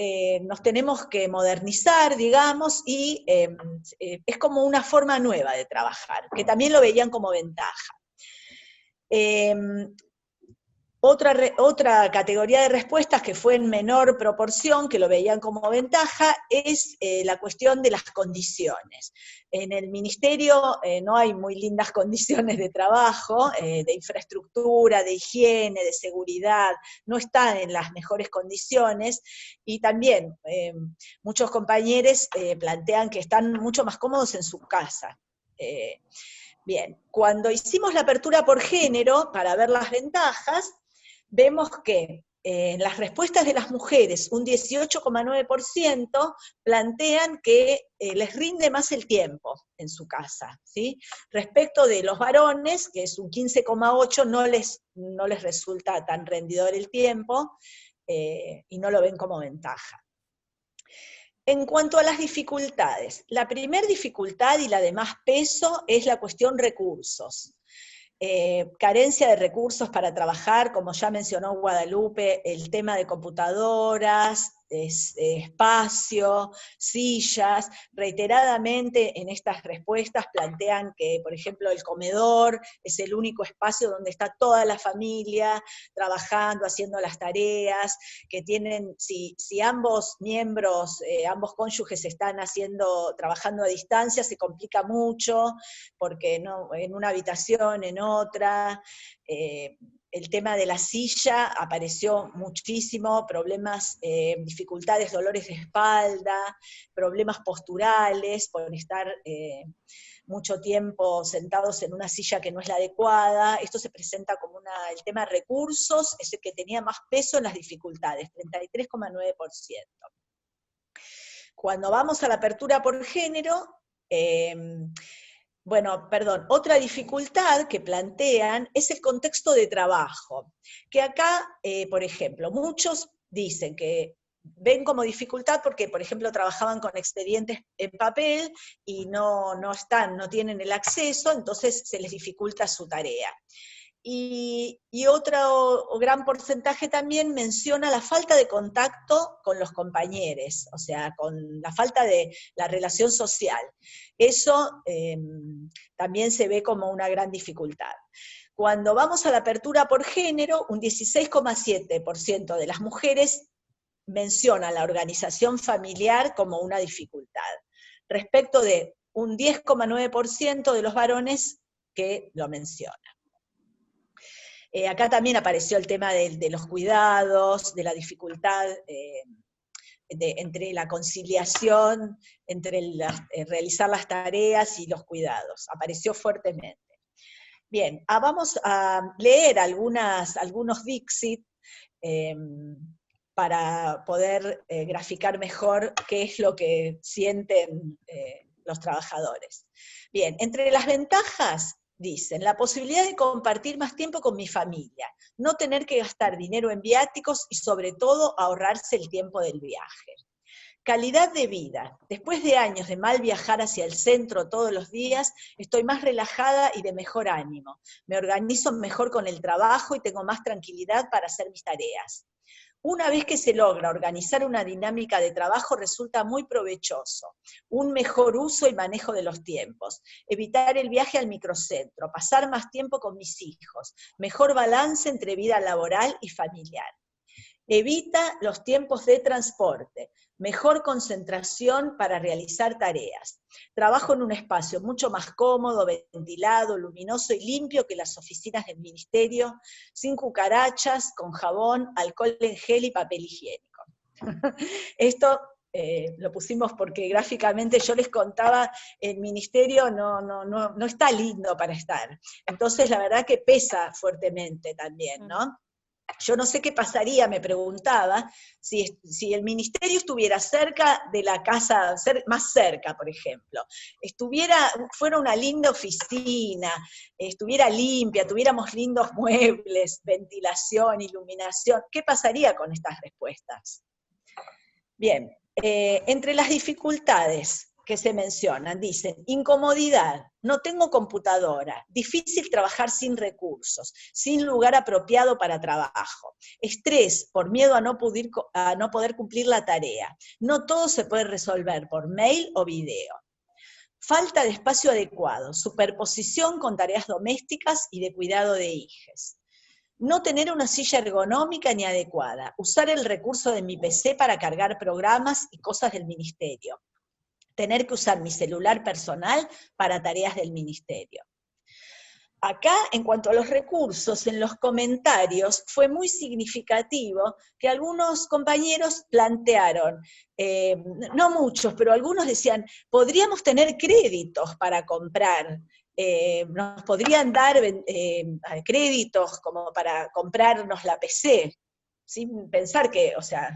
nos tenemos que modernizar, digamos, y es como una forma nueva de trabajar, que también lo veían como ventaja. Otra categoría de respuestas que fue en menor proporción, que lo veían como ventaja, es la cuestión de las condiciones. En el ministerio no hay muy lindas condiciones de trabajo, de infraestructura, de higiene, de seguridad, no están en las mejores condiciones, y también muchos compañeros plantean que están mucho más cómodos en su casa. Bien, cuando hicimos la apertura por género, para ver las ventajas, vemos que en las respuestas de las mujeres, un 18,9% plantean que les rinde más el tiempo en su casa, ¿sí? Respecto de los varones, que es un 15,8%, no les resulta tan rendidor el tiempo y no lo ven como ventaja. En cuanto a las dificultades, la primera dificultad y la de más peso es la cuestión recursos. Carencia de recursos para trabajar, como ya mencionó Guadalupe, el tema de computadoras, espacio, sillas. Reiteradamente en estas respuestas plantean que, por ejemplo, el comedor es el único espacio donde está toda la familia trabajando, haciendo las tareas, que tienen, si ambos miembros, ambos cónyuges están trabajando a distancia, se complica mucho, porque no, en una habitación, en otra. El tema de la silla apareció muchísimo, problemas, dificultades, dolores de espalda, problemas posturales por estar mucho tiempo sentados en una silla que no es la adecuada. Esto se presenta como el tema de recursos, es el que tenía más peso en las dificultades, 33,9%. Cuando vamos a la apertura por género, otra dificultad que plantean es el contexto de trabajo, que acá, por ejemplo, muchos dicen que ven como dificultad porque, por ejemplo, trabajaban con expedientes en papel y no tienen el acceso, entonces se les dificulta su tarea. Y otro gran porcentaje también menciona la falta de contacto con los compañeros, o sea, con la falta de la relación social. Eso también se ve como una gran dificultad. Cuando vamos a la apertura por género, un 16,7% de las mujeres menciona la organización familiar como una dificultad, respecto de un 10,9% de los varones que lo mencionan. Acá también apareció el tema de los cuidados, de la dificultad entre la conciliación, entre realizar las tareas y los cuidados. Apareció fuertemente. Bien, vamos a leer algunos Dixit para poder graficar mejor qué es lo que sienten los trabajadores. Bien, entre las ventajas, dicen, la posibilidad de compartir más tiempo con mi familia, no tener que gastar dinero en viáticos y sobre todo ahorrarse el tiempo del viaje. Calidad de vida. Después de años de mal viajar hacia el centro todos los días, estoy más relajada y de mejor ánimo. Me organizo mejor con el trabajo y tengo más tranquilidad para hacer mis tareas. Una vez que se logra organizar una dinámica de trabajo, resulta muy provechoso. Un mejor uso y manejo de los tiempos. Evitar el viaje al microcentro, pasar más tiempo con mis hijos. Mejor balance entre vida laboral y familiar. Evita los tiempos de transporte, mejor concentración para realizar tareas. Trabajo en un espacio mucho más cómodo, ventilado, luminoso y limpio que las oficinas del ministerio, sin cucarachas, con jabón, alcohol en gel y papel higiénico. Esto lo pusimos porque gráficamente yo les contaba, el ministerio no está lindo para estar. Entonces la verdad que pesa fuertemente también, ¿no? Yo no sé qué pasaría, me preguntaba, si el ministerio estuviera cerca de la casa, más cerca, por ejemplo, fuera una linda oficina, estuviera limpia, tuviéramos lindos muebles, ventilación, iluminación, ¿qué pasaría con estas respuestas? Bien, entre las dificultades que se mencionan, dicen, incomodidad, no tengo computadora, difícil trabajar sin recursos, sin lugar apropiado para trabajo, estrés por miedo a no poder cumplir la tarea, no todo se puede resolver por mail o video. Falta de espacio adecuado, superposición con tareas domésticas y de cuidado de hijos. No tener una silla ergonómica ni adecuada, usar el recurso de mi PC para cargar programas y cosas del ministerio. Tener que usar mi celular personal para tareas del ministerio. Acá, en cuanto a los recursos, en los comentarios, fue muy significativo que algunos compañeros plantearon, no muchos, pero algunos decían, podríamos tener créditos para comprar, nos podrían dar créditos como para comprarnos la PC, sin pensar que, o sea,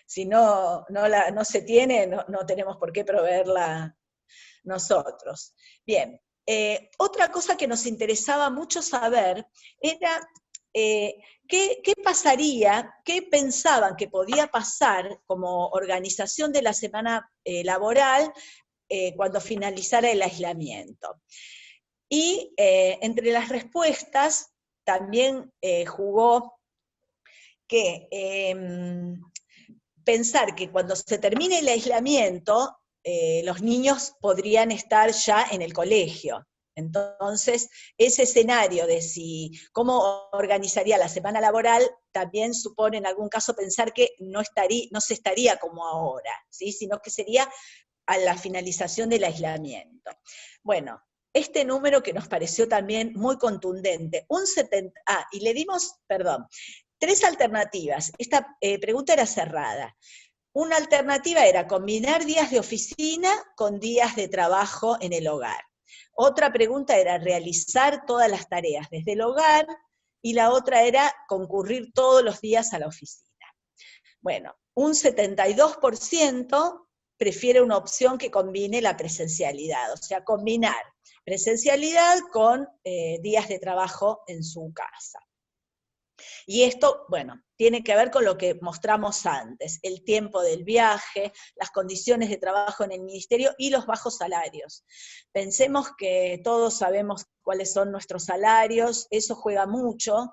si no se tiene, no tenemos por qué proveerla nosotros. Bien, otra cosa que nos interesaba mucho saber era qué pasaría, qué pensaban que podía pasar como organización de la semana laboral cuando finalizara el aislamiento. Y entre las respuestas también jugó que pensar que cuando se termine el aislamiento, los niños podrían estar ya en el colegio. Entonces, ese escenario de cómo organizaría la semana laboral también supone en algún caso pensar que no se estaría como ahora, ¿sí? Sino que sería a la finalización del aislamiento. Bueno, este número que nos pareció también muy contundente, y le dimos, perdón, 3 alternativas. Esta pregunta era cerrada. Una alternativa era combinar días de oficina con días de trabajo en el hogar. Otra pregunta era realizar todas las tareas desde el hogar, y la otra era concurrir todos los días a la oficina. Bueno, un 72% prefiere una opción que combine la presencialidad, o sea, combinar presencialidad con días de trabajo en su casa. Y esto, bueno, tiene que ver con lo que mostramos antes, el tiempo del viaje, las condiciones de trabajo en el ministerio y los bajos salarios. Pensemos que todos sabemos cuáles son nuestros salarios, eso juega mucho,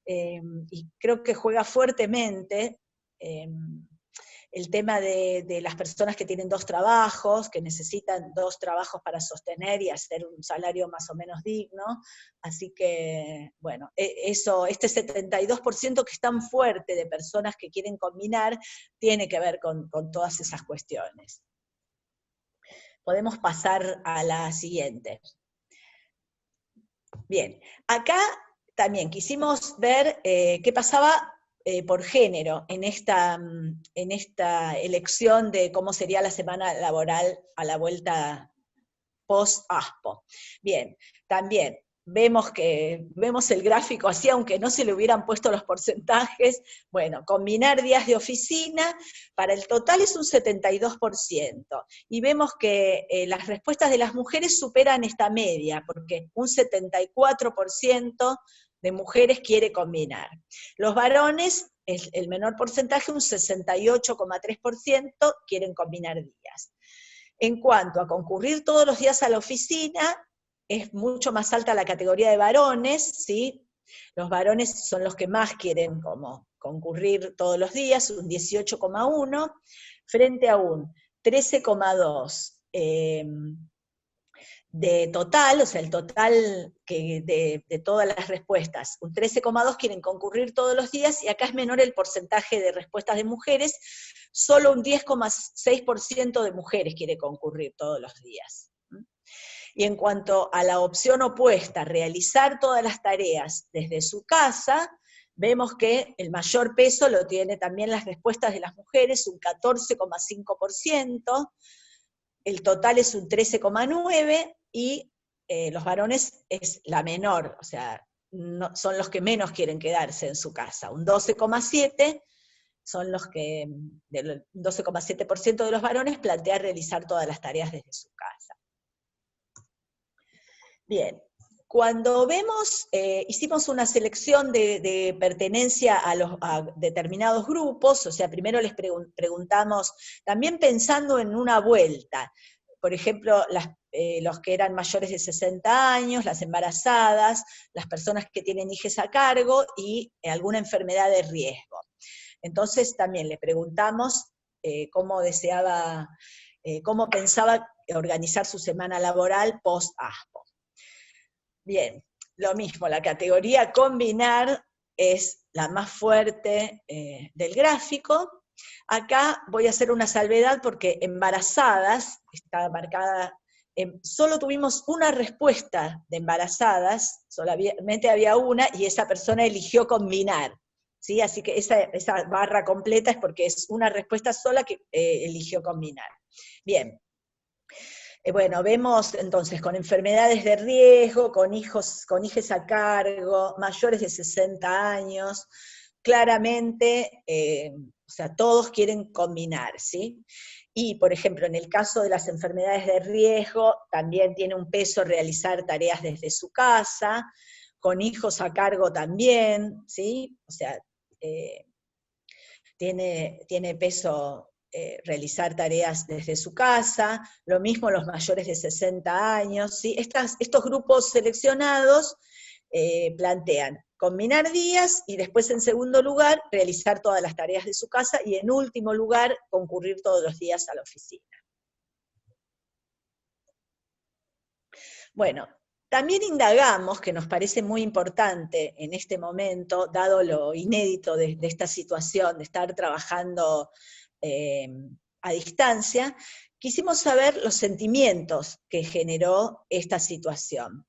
y creo que juega fuertemente el tema de las personas que tienen 2 trabajos, que necesitan 2 trabajos para sostener y hacer un salario más o menos digno. Así que, bueno, este 72% que es tan fuerte de personas que quieren combinar, tiene que ver con todas esas cuestiones. Podemos pasar a la siguiente. Bien, acá también quisimos ver qué pasaba por género en esta elección de cómo sería la semana laboral a la vuelta post-ASPO. Bien, también vemos el gráfico así, aunque no se le hubieran puesto los porcentajes. Bueno, combinar días de oficina, para el total es un 72%, y vemos que las respuestas de las mujeres superan esta media, porque un 74% de mujeres quiere combinar. Los varones, el menor porcentaje, un 68,3%, quieren combinar días. En cuanto a concurrir todos los días a la oficina, es mucho más alta la categoría de varones, ¿sí? Los varones son los que más quieren como concurrir todos los días, un 18,1, frente a un 13,2 de total, o sea, el total de todas las respuestas, un 13,2 quieren concurrir todos los días, y acá es menor el porcentaje de respuestas de mujeres, solo un 10,6% de mujeres quiere concurrir todos los días. Y en cuanto a la opción opuesta, realizar todas las tareas desde su casa, vemos que el mayor peso lo tiene también las respuestas de las mujeres, un 14,5%, el total es un 13,9%, y los varones es la menor, o sea, no, son los que menos quieren quedarse en su casa, un 12,7%, son los que, del 12,7% de los varones plantea realizar todas las tareas desde su casa. Bien, cuando vemos, hicimos una selección de pertenencia a determinados grupos, o sea, primero les preguntamos, también pensando en una vuelta, por ejemplo, los que eran mayores de 60 años, las embarazadas, las personas que tienen hijos a cargo y alguna enfermedad de riesgo. Entonces también le preguntamos cómo pensaba organizar su semana laboral post-ASPO. Bien, lo mismo, la categoría combinar es la más fuerte del gráfico. Acá voy a hacer una salvedad porque embarazadas, está marcada, solo tuvimos una respuesta de embarazadas, solamente había una, y esa persona eligió combinar, ¿sí? Así que esa barra completa es porque es una respuesta sola que eligió combinar. Bien. Bueno, vemos entonces con enfermedades de riesgo, con hijos a cargo, mayores de 60 años, claramente, o sea, todos quieren combinar, ¿sí? Y, por ejemplo, en el caso de las enfermedades de riesgo, también tiene un peso realizar tareas desde su casa, con hijos a cargo también, ¿sí? O sea, tiene peso realizar tareas desde su casa, lo mismo los mayores de 60 años, ¿sí? Estos grupos seleccionados plantean combinar días, y después en segundo lugar realizar todas las tareas de su casa, y en último lugar concurrir todos los días a la oficina. Bueno, también indagamos, que nos parece muy importante en este momento, dado lo inédito de esta situación, de estar trabajando a distancia, quisimos saber los sentimientos que generó esta situación.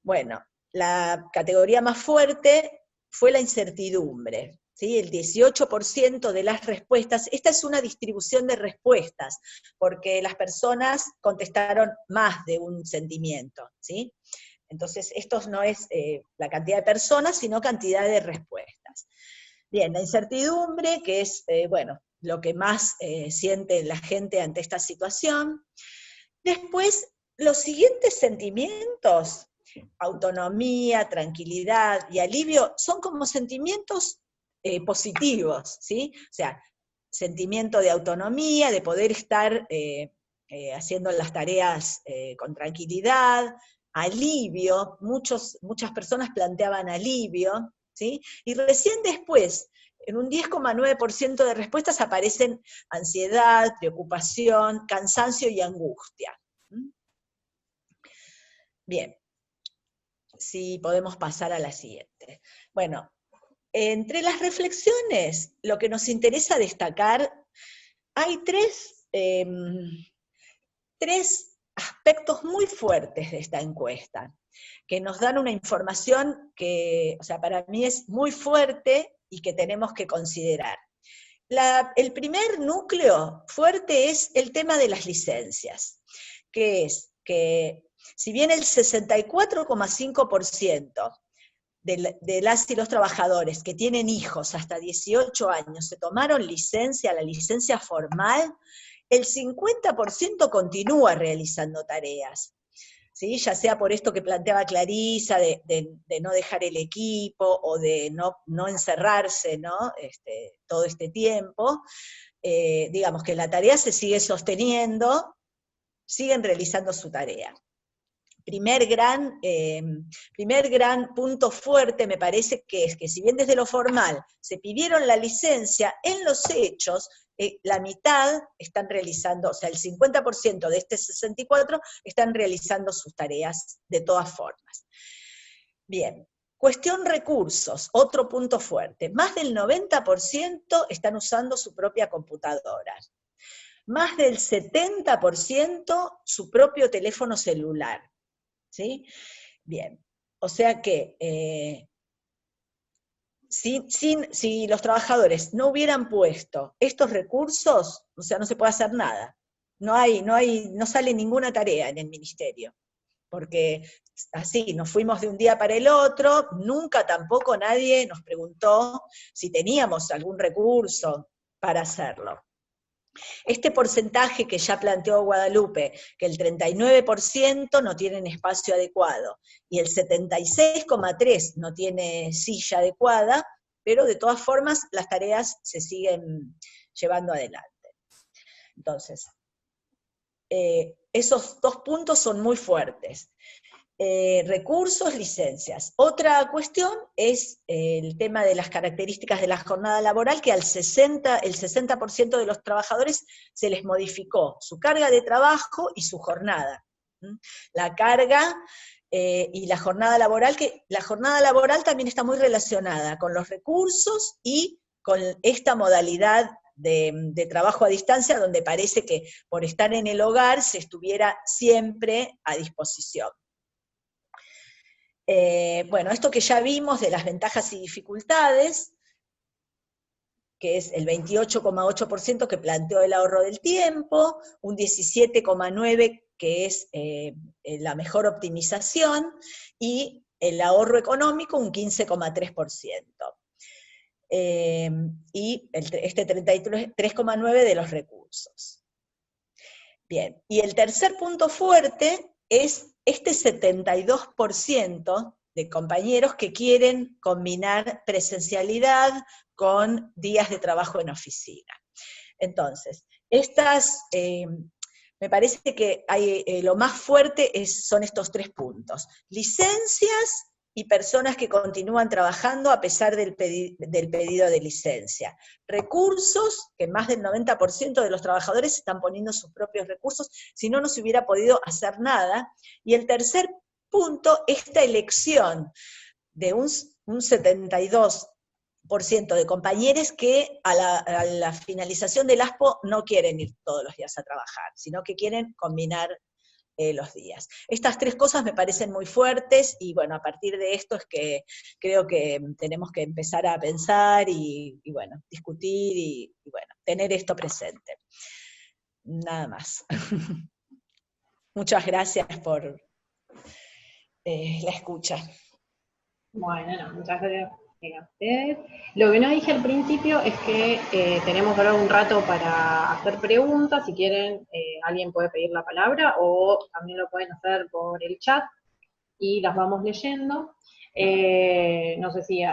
Bueno, la categoría más fuerte fue la incertidumbre, ¿sí? El 18% de las respuestas, esta es una distribución de respuestas, porque las personas contestaron más de un sentimiento, ¿sí? Entonces, esto no es la cantidad de personas, sino cantidad de respuestas. Bien, la incertidumbre, que es, bueno, lo que más siente la gente ante esta situación. Después, los siguientes sentimientos, autonomía, tranquilidad y alivio, son como sentimientos positivos, ¿sí? O sea, sentimiento de autonomía, de poder estar haciendo las tareas con tranquilidad, alivio, muchas personas planteaban alivio, ¿sí? Y recién después, en un 10,9% de respuestas aparecen ansiedad, preocupación, cansancio y angustia. Bien, si podemos pasar a la siguiente. Bueno, entre las reflexiones, lo que nos interesa destacar, hay tres aspectos muy fuertes de esta encuesta, que nos dan una información que, o sea, para mí es muy fuerte y que tenemos que considerar. El primer núcleo fuerte es el tema de las licencias, que es que si bien el 64,5% de las y los trabajadores que tienen hijos hasta 18 años se tomaron licencia, la licencia formal, el 50% continúa realizando tareas. ¿Sí? Ya sea por esto que planteaba Clarisa, de no dejar el equipo, o de no encerrarse, ¿no? Todo este tiempo, digamos que la tarea se sigue sosteniendo, siguen realizando su tarea. Primer gran punto fuerte me parece que es que si bien desde lo formal se pidieron la licencia, en los hechos la mitad están realizando, o sea, el 50% de este 64% están realizando sus tareas de todas formas. Bien, cuestión recursos, otro punto fuerte. Más del 90% están usando su propia computadora. Más del 70% su propio teléfono celular. ¿Sí? Bien, o sea que si los trabajadores no hubieran puesto estos recursos, o sea, no se puede hacer nada. No sale ninguna tarea en el ministerio, porque así nos fuimos de un día para el otro, nunca tampoco nadie nos preguntó si teníamos algún recurso para hacerlo. Este porcentaje que ya planteó Guadalupe, que el 39% no tienen espacio adecuado, y el 76,3% no tiene silla adecuada, pero de todas formas las tareas se siguen llevando adelante. Entonces, esos dos puntos son muy fuertes. Recursos, licencias. Otra cuestión es el tema de las características de la jornada laboral, que el 60% de los trabajadores se les modificó su carga de trabajo y su jornada. La carga y la jornada laboral, que la jornada laboral también está muy relacionada con los recursos y con esta modalidad de trabajo a distancia, donde parece que por estar en el hogar se estuviera siempre a disposición. Bueno, esto que ya vimos de las ventajas y dificultades, que es el 28,8% que planteó el ahorro del tiempo, un 17,9% que es la mejor optimización, y el ahorro económico un 15,3%. Y este 33,9% de los recursos. Bien, y el tercer punto fuerte es este 72% de compañeros que quieren combinar presencialidad con días de trabajo en oficina. Entonces, me parece que lo más fuerte son estos tres puntos. Licencias y personas que continúan trabajando a pesar del pedido de licencia. Recursos, que más del 90% de los trabajadores están poniendo sus propios recursos, si no, no se hubiera podido hacer nada. Y el tercer punto, esta elección de un 72% de compañeros que a la finalización del ASPO no quieren ir todos los días a trabajar, sino que quieren combinar los días. Estas tres cosas me parecen muy fuertes, y bueno, a partir de esto es que creo que tenemos que empezar a pensar y bueno, discutir y bueno, tener esto presente. Nada más. Muchas gracias por la escucha. Bueno, muchas gracias a ustedes. Lo que no dije al principio es que tenemos ahora un rato para hacer preguntas. Si quieren, alguien puede pedir la palabra, o también lo pueden hacer por el chat y las vamos leyendo. No sé si,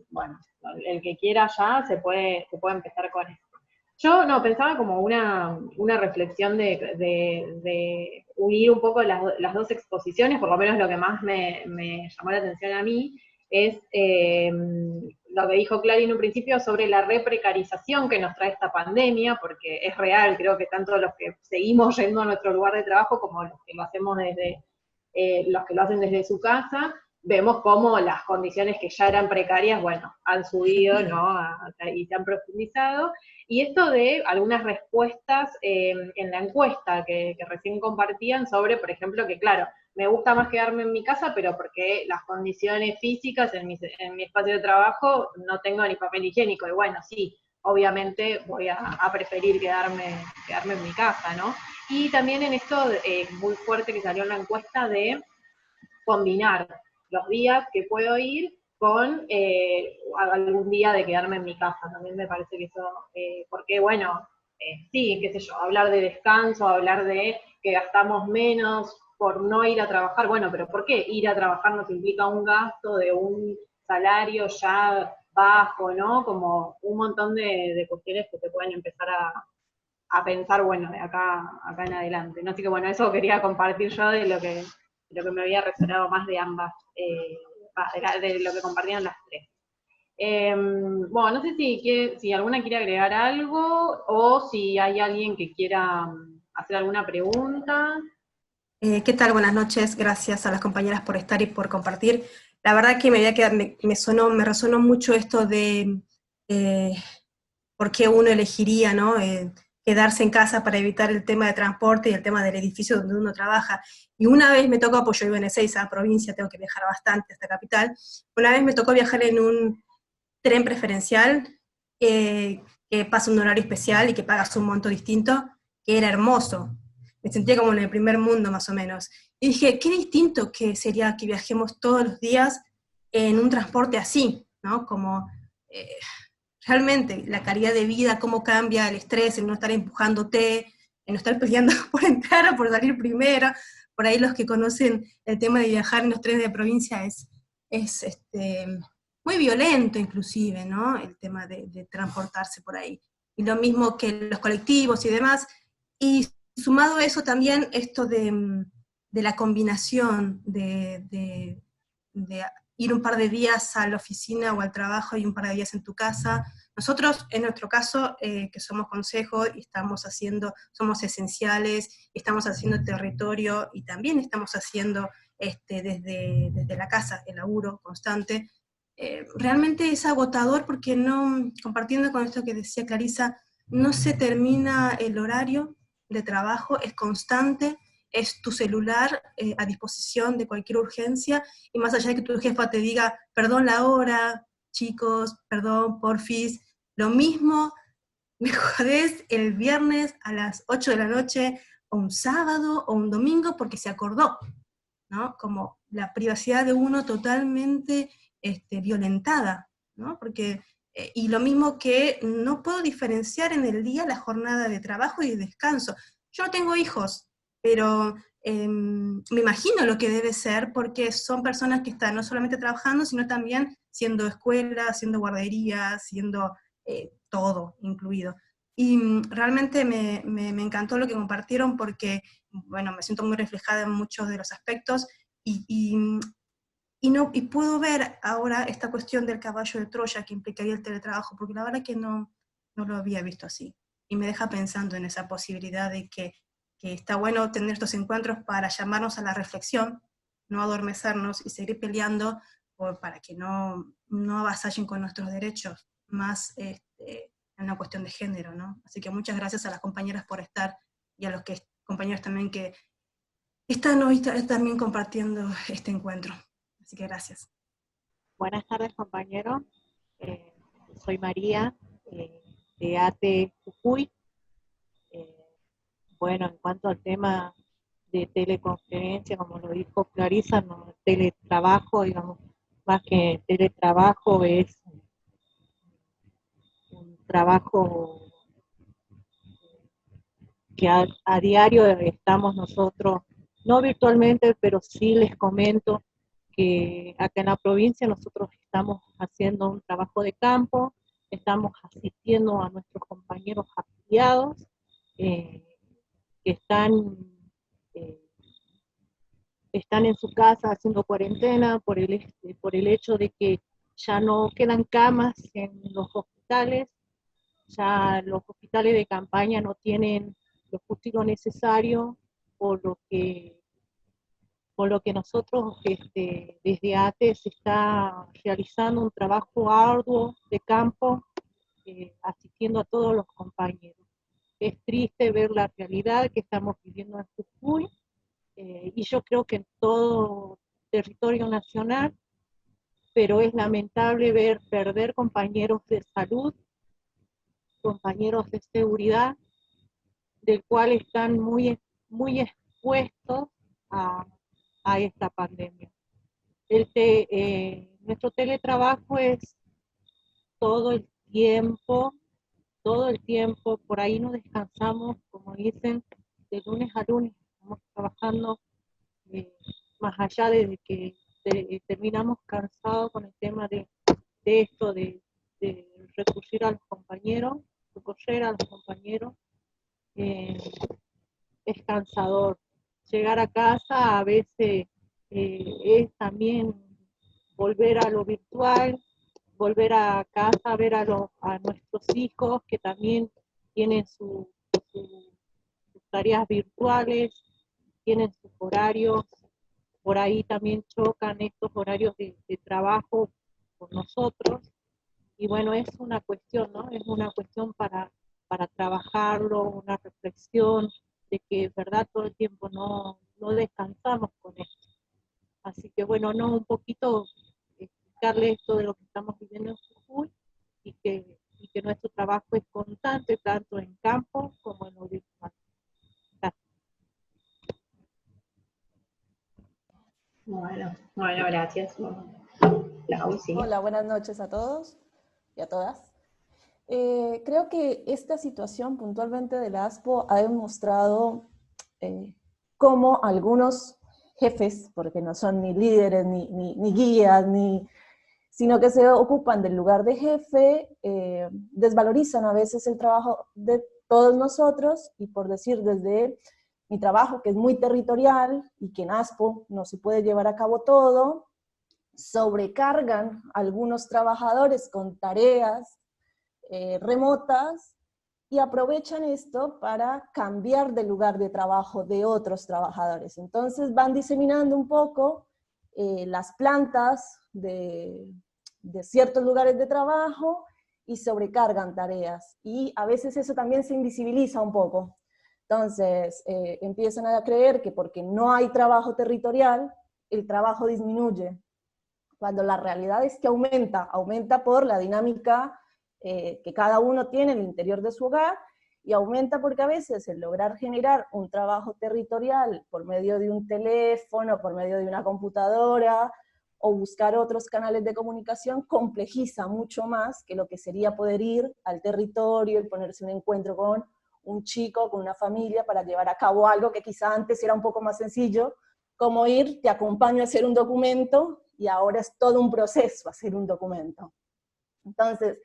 bueno, el que quiera ya se puede empezar con esto. Yo no, pensaba como una reflexión de unir un poco las dos exposiciones, por lo menos lo que más me llamó la atención a mí, es lo que dijo Clary en un principio sobre la reprecarización que nos trae esta pandemia, porque es real, creo que tanto los que seguimos yendo a nuestro lugar de trabajo como los que lo hacemos los que lo hacen desde su casa, vemos cómo las condiciones que ya eran precarias, bueno, han subido, ¿no? Y se han profundizado. Y esto de algunas respuestas en la encuesta que recién compartían sobre, por ejemplo, que claro, me gusta más quedarme en mi casa, pero porque las condiciones físicas en mi espacio de trabajo no tengo ni papel higiénico, y bueno, sí, obviamente voy a preferir quedarme en mi casa, ¿no? Y también en esto muy fuerte que salió en la encuesta de combinar los días que puedo ir con algún día de quedarme en mi casa. También me parece que eso, porque bueno, sí, qué sé yo, hablar de descanso, hablar de que gastamos menos por no ir a trabajar, bueno, pero ¿por qué ir a trabajar nos implica un gasto de un salario ya bajo, ¿no? Como un montón de cuestiones que se pueden empezar a pensar, bueno, de acá en adelante. ¿No? Así que bueno, eso quería compartir yo de lo que me había resonado más de ambas, de lo que compartían las tres. Bueno, no sé si alguna quiere agregar algo o si hay alguien que quiera hacer alguna pregunta. ¿Qué tal? Buenas noches. Gracias a las compañeras por estar y por compartir. La verdad que me resonó mucho esto de por qué uno elegiría, ¿no? Quedarse en casa para evitar el tema de transporte y el tema del edificio donde uno trabaja. Y una vez me tocó, pues yo vivo en Ezeiza, provincia, tengo que viajar bastante hasta capital, una vez me tocó viajar en un tren preferencial que pasa un horario especial y que pagas un monto distinto, que era hermoso. Me sentía como en el primer mundo más o menos. Y dije, qué distinto que sería que viajemos todos los días en un transporte así, ¿no? Como realmente la calidad de vida, cómo cambia el estrés, el no estar empujándote, el no estar peleando por entrar o por salir primero. Por ahí los que conocen el tema de viajar en los trenes de provincia es muy violento inclusive, ¿no? El tema de transportarse por ahí. Y lo mismo que los colectivos y demás. Y sumado a eso también esto de la combinación de ir un par de días a la oficina o al trabajo y un par de días en tu casa. Nosotros, en nuestro caso, que somos consejo y somos esenciales, estamos haciendo territorio y también estamos haciendo desde la casa el laburo constante. Realmente es agotador porque compartiendo con esto que decía Clarisa, no se termina el horario de trabajo, es constante, es tu celular a disposición de cualquier urgencia, y más allá de que tu jefa te diga, perdón la hora, chicos, perdón, porfis, lo mismo, me jodés el viernes a las 8 de la noche, o un sábado, o un domingo, porque se acordó, ¿no? Como la privacidad de uno totalmente violentada, ¿no? Porque, y lo mismo que no puedo diferenciar en el día la jornada de trabajo y de descanso. Yo no tengo hijos, pero me imagino lo que debe ser, porque son personas que están no solamente trabajando, sino también siendo escuela, siendo guardería, siendo todo incluido. Y realmente me encantó lo que compartieron porque, bueno, me siento muy reflejada en muchos de los aspectos y puedo ver ahora esta cuestión del caballo de Troya que implicaría el teletrabajo, porque la verdad que no lo había visto así. Y me deja pensando en esa posibilidad de que está bueno tener estos encuentros para llamarnos a la reflexión, no adormecernos y seguir peleando para que no avasallen con nuestros derechos, más en una cuestión de género, ¿no? Así que muchas gracias a las compañeras por estar y a los compañeros también que están hoy también compartiendo este encuentro. Así que gracias. Buenas tardes, compañeros. Soy María, de ATE Jujuy. Bueno, en cuanto al tema de teleconferencia, como lo dijo Clarisa, no, teletrabajo, digamos, más que teletrabajo es un trabajo que a diario estamos nosotros, no virtualmente, pero sí les comento que acá en la provincia nosotros estamos haciendo un trabajo de campo, estamos asistiendo a nuestros compañeros afiliados que están en su casa haciendo cuarentena por el hecho de que ya no quedan camas en los hospitales, ya los hospitales de campaña no tienen lo justo y lo necesario, por lo que nosotros desde ATE se está realizando un trabajo arduo de campo, asistiendo a todos los compañeros. Es triste ver la realidad que estamos viviendo en Jujuy, y yo creo que en todo territorio nacional, pero es lamentable ver perder compañeros de salud, compañeros de seguridad, del cual están muy expuestos a esta pandemia. Nuestro teletrabajo es todo el tiempo, por ahí no descansamos, como dicen, de lunes a lunes, estamos trabajando más allá de que terminamos cansados con el tema de esto, de recurrir a los compañeros, socorrer a los compañeros, es cansador. Llegar a casa a veces es también volver a lo virtual, volver a casa a ver a nuestros hijos que también tienen sus tareas virtuales, tienen sus horarios, por ahí también chocan estos horarios de trabajo con nosotros, y bueno, es una cuestión, ¿no? Es una cuestión para trabajarlo, una reflexión de que, verdad, todo el tiempo no descansamos con esto. Así que bueno, no, un poquito explicarle esto de lo que estamos viviendo en Jujuy, y que nuestro trabajo es constante, tanto en campo como en lo virtual. Bueno, gracias. Lau, sí. Hola, buenas noches a todos y a todas. Creo que esta situación puntualmente del ASPO ha demostrado cómo algunos jefes, porque no son ni líderes, ni guías, sino que se ocupan del lugar de jefe, desvalorizan a veces el trabajo de todos nosotros, y por decir desde mi trabajo, que es muy territorial y que en ASPO no se puede llevar a cabo todo, sobrecargan a algunos trabajadores con tareas remotas y aprovechan esto para cambiar de lugar de trabajo de otros trabajadores. Entonces van diseminando un poco las plantas de ciertos lugares de trabajo y sobrecargan tareas. Y a veces eso también se invisibiliza un poco. Entonces empiezan a creer que porque no hay trabajo territorial, el trabajo disminuye, cuando la realidad es que aumenta por la dinámica que cada uno tiene en el interior de su hogar, y aumenta porque a veces el lograr generar un trabajo territorial por medio de un teléfono, por medio de una computadora, o buscar otros canales de comunicación, complejiza mucho más que lo que sería poder ir al territorio y ponerse un encuentro con un chico, con una familia, para llevar a cabo algo que quizá antes era un poco más sencillo, como ir, te acompaño a hacer un documento, y ahora es todo un proceso hacer un documento. Entonces,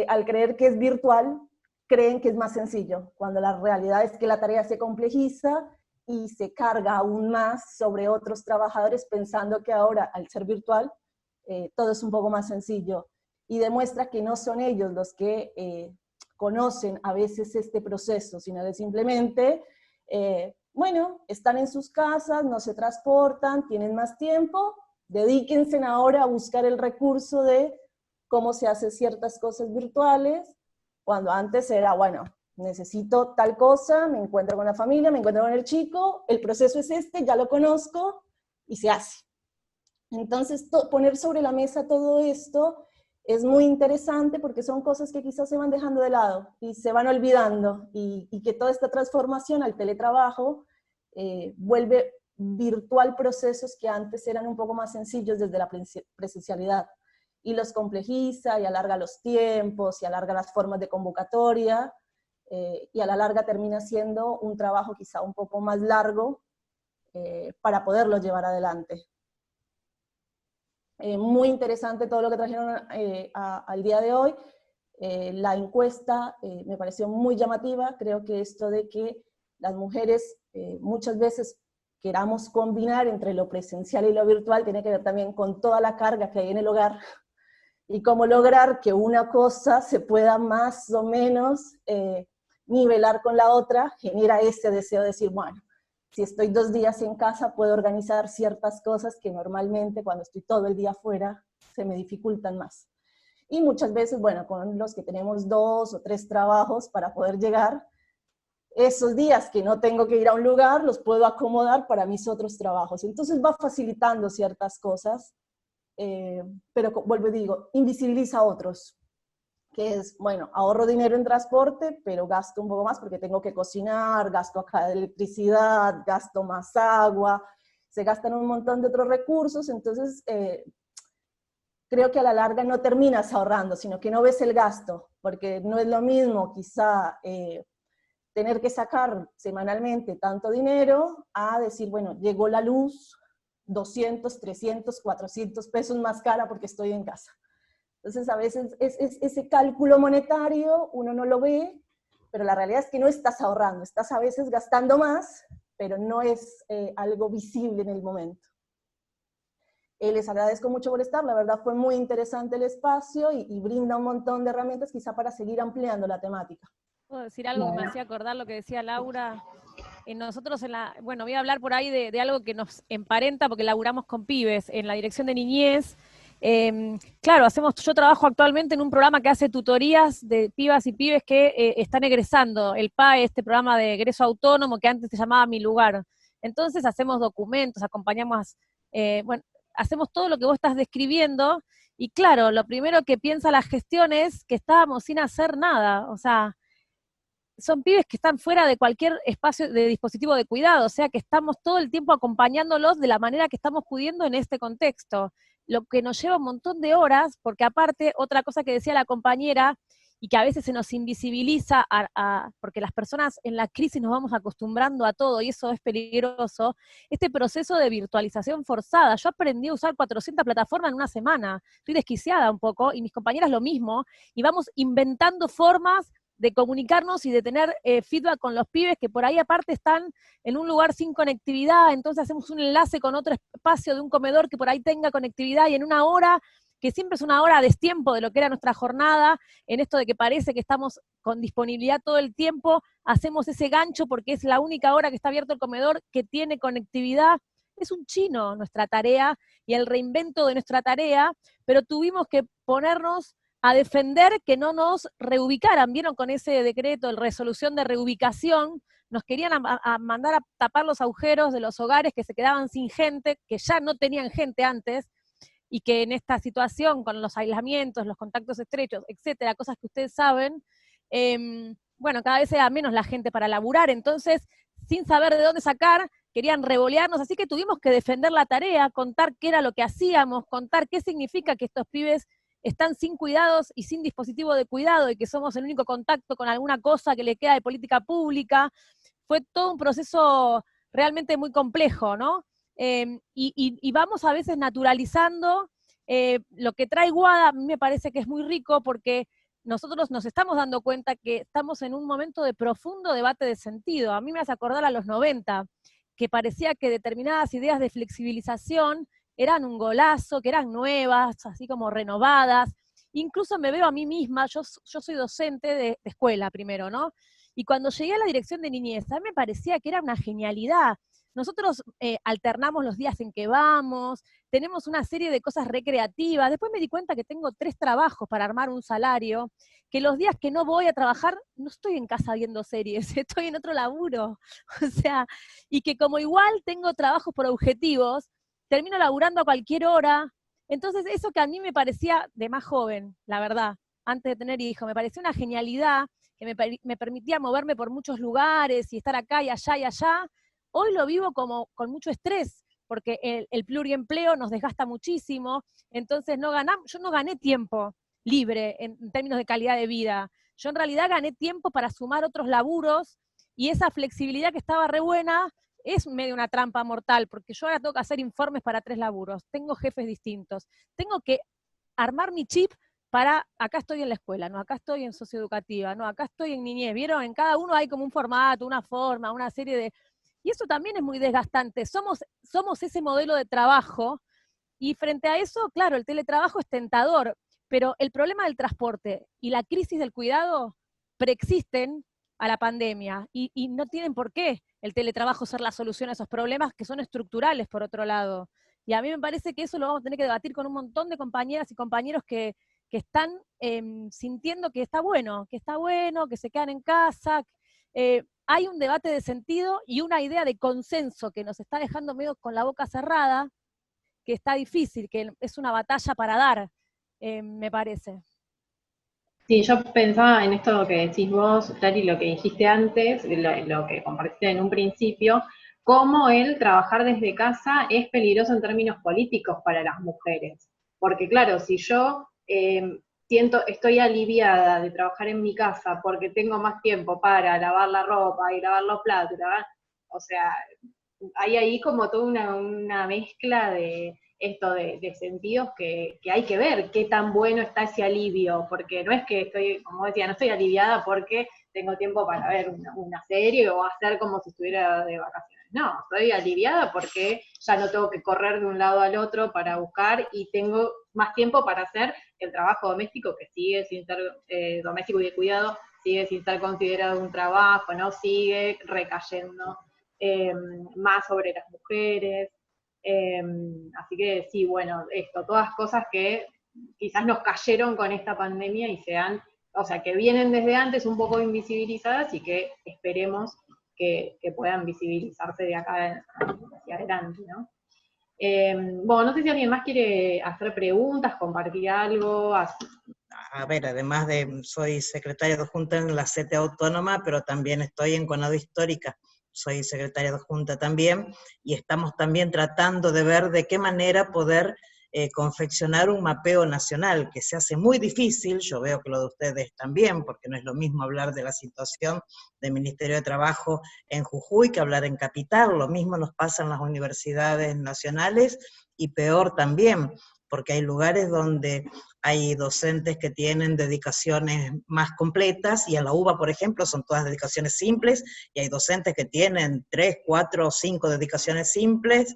al creer que es virtual, creen que es más sencillo, cuando la realidad es que la tarea se complejiza y se carga aún más sobre otros trabajadores, pensando que ahora, al ser virtual, todo es un poco más sencillo, y demuestra que no son ellos los que conocen a veces este proceso, sino que simplemente, bueno, están en sus casas, no se transportan, tienen más tiempo, dedíquense ahora a buscar el recurso de cómo se hacen ciertas cosas virtuales, cuando antes era, bueno, necesito tal cosa, me encuentro con la familia, me encuentro con el chico, el proceso es este, ya lo conozco, y se hace. Entonces, poner sobre la mesa todo esto es muy interesante, porque son cosas que quizás se van dejando de lado y se van olvidando, y que toda esta transformación al teletrabajo vuelve virtual procesos que antes eran un poco más sencillos desde la presencialidad, y los complejiza y alarga los tiempos y alarga las formas de convocatoria, y a la larga termina siendo un trabajo quizá un poco más largo para poderlo llevar adelante. Muy interesante todo lo que trajeron al día de hoy. La encuesta me pareció muy llamativa. Creo que esto de que las mujeres muchas veces queramos combinar entre lo presencial y lo virtual tiene que ver también con toda la carga que hay en el hogar, y cómo lograr que una cosa se pueda más o menos nivelar con la otra, genera ese deseo de decir, bueno, si estoy 2 días en casa, puedo organizar ciertas cosas que normalmente cuando estoy todo el día afuera se me dificultan más. Y muchas veces, bueno, con los que tenemos 2 o 3 trabajos para poder llegar, esos días que no tengo que ir a un lugar, los puedo acomodar para mis otros trabajos. Entonces va facilitando ciertas cosas, pero vuelvo y digo, invisibiliza a otros, que es, bueno, ahorro dinero en transporte, pero gasto un poco más porque tengo que cocinar, gasto acá de electricidad, gasto más agua, se gastan un montón de otros recursos, entonces creo que a la larga no terminas ahorrando, sino que no ves el gasto, porque no es lo mismo quizá tener que sacar semanalmente tanto dinero a decir, bueno, llegó la luz 200, 300, 400 pesos más cara porque estoy en casa. Entonces a veces ese cálculo monetario uno no lo ve, pero la realidad es que no estás ahorrando, estás a veces gastando más, pero no es algo visible en el momento. Les agradezco mucho por estar, la verdad fue muy interesante el espacio y brinda un montón de herramientas quizá para seguir ampliando la temática. ¿Puedo decir algo que me hacía acordar lo que decía Laura? Nosotros bueno, voy a hablar por ahí de algo que nos emparenta porque laburamos con pibes en la dirección de niñez. Claro, yo trabajo actualmente en un programa que hace tutorías de pibas y pibes que están egresando, el PAE, este programa de egreso autónomo que antes se llamaba Mi Lugar. Entonces hacemos documentos, acompañamos, bueno, hacemos todo lo que vos estás describiendo, y claro, lo primero que piensa la gestión es que estábamos sin hacer nada, o sea, son pibes que están fuera de cualquier espacio de dispositivo de cuidado, o sea que estamos todo el tiempo acompañándolos de la manera que estamos pudiendo en este contexto, lo que nos lleva un montón de horas, porque aparte, otra cosa que decía la compañera, y que a veces se nos invisibiliza, porque las personas en la crisis nos vamos acostumbrando a todo, y eso es peligroso, este proceso de virtualización forzada. Yo aprendí a usar 400 plataformas en una semana, estoy desquiciada un poco, y mis compañeras lo mismo, y vamos inventando formas de comunicarnos y de tener feedback con los pibes que por ahí aparte están en un lugar sin conectividad, entonces hacemos un enlace con otro espacio de un comedor que por ahí tenga conectividad, y en una hora, que siempre es una hora a destiempo de lo que era nuestra jornada, en esto de que parece que estamos con disponibilidad todo el tiempo, hacemos ese gancho porque es la única hora que está abierto el comedor que tiene conectividad. Es un chino nuestra tarea y el reinvento de nuestra tarea, pero tuvimos que ponernos a defender que no nos reubicaran. ¿Vieron con ese decreto, de resolución de reubicación? Nos querían a mandar a tapar los agujeros de los hogares que se quedaban sin gente, que ya no tenían gente antes, y que en esta situación, con los aislamientos, los contactos estrechos, etcétera, cosas que ustedes saben, bueno, cada vez era menos la gente para laburar, entonces, sin saber de dónde sacar, querían revolearnos, así que tuvimos que defender la tarea, contar qué era lo que hacíamos, contar qué significa que estos pibes están sin cuidados y sin dispositivo de cuidado, y que somos el único contacto con alguna cosa que le queda de política pública. Fue todo un proceso realmente muy complejo, ¿no? Y vamos a veces naturalizando lo que trae Guada. A mí me parece que es muy rico porque nosotros nos estamos dando cuenta que estamos en un momento de profundo debate de sentido. A mí me hace acordar a los 90, que parecía que determinadas ideas de flexibilización eran un golazo, que eran nuevas, así como renovadas. Incluso me veo a mí misma, yo soy docente de escuela primero, ¿no? Y cuando llegué a la dirección de niñez, a mí me parecía que era una genialidad. Nosotros alternamos los días en que vamos, tenemos una serie de cosas recreativas. Después me di cuenta que tengo 3 trabajos para armar un salario, que los días que no voy a trabajar, no estoy en casa viendo series, estoy en otro laburo. O sea, y que como igual tengo trabajos por objetivos, termino laburando a cualquier hora. Entonces eso que a mí me parecía de más joven, la verdad, antes de tener hijos, me parecía una genialidad, que me permitía moverme por muchos lugares y estar acá y allá, hoy lo vivo como con mucho estrés, porque el pluriempleo nos desgasta muchísimo, entonces yo no gané tiempo libre en términos de calidad de vida, yo en realidad gané tiempo para sumar otros laburos, y esa flexibilidad que estaba re buena es medio una trampa mortal, porque yo ahora tengo que hacer informes para 3 laburos, tengo jefes distintos, tengo que armar mi chip para, acá estoy en la escuela, no, acá estoy en socioeducativa, no, acá estoy en niñez, ¿vieron? En cada uno hay como un formato, una forma, una serie de... Y eso también es muy desgastante, somos ese modelo de trabajo, y frente a eso, claro, el teletrabajo es tentador, pero el problema del transporte y la crisis del cuidado preexisten a la pandemia, y no tienen por qué el teletrabajo ser la solución a esos problemas que son estructurales, por otro lado. Y a mí me parece que eso lo vamos a tener que debatir con un montón de compañeras y compañeros que están sintiendo que está bueno, que se quedan en casa. hay un debate de sentido y una idea de consenso que nos está dejando medio con la boca cerrada, que está difícil, que es una batalla para dar, me parece. Sí, yo pensaba en esto que decís vos, Tari, lo que dijiste antes, lo que compartiste en un principio, cómo el trabajar desde casa es peligroso en términos políticos para las mujeres. Porque claro, si yo estoy aliviada de trabajar en mi casa porque tengo más tiempo para lavar la ropa y lavar los platos, o sea, hay ahí como toda una mezcla de esto de sentidos que hay que ver qué tan bueno está ese alivio, porque no es que estoy, como decía, no estoy aliviada porque tengo tiempo para ver una serie o hacer como si estuviera de vacaciones. No, estoy aliviada porque ya no tengo que correr de un lado al otro para buscar y tengo más tiempo para hacer el trabajo doméstico que sigue sin ser doméstico y de cuidado, sigue sin ser considerado un trabajo, ¿no? Sigue recayendo más sobre las mujeres. Así que sí, bueno, todas cosas que quizás nos cayeron con esta pandemia y o sea, que vienen desde antes un poco invisibilizadas y que esperemos que puedan visibilizarse de acá hacia adelante, ¿no? Bueno, no sé si alguien más quiere hacer preguntas, compartir algo. A ver, además soy secretaria adjunta en la CTA Autónoma, pero también estoy en Conado Histórica. Soy secretaria adjunta también, y estamos también tratando de ver de qué manera poder confeccionar un mapeo nacional, que se hace muy difícil. Yo veo que lo de ustedes también, porque no es lo mismo hablar de la situación del Ministerio de Trabajo en Jujuy que hablar en Capital. Lo mismo nos pasa en las universidades nacionales, y peor también, porque hay lugares donde hay docentes que tienen dedicaciones más completas, y en la UBA, por ejemplo, son todas dedicaciones simples, y hay docentes que tienen 3, 4 o 5 dedicaciones simples,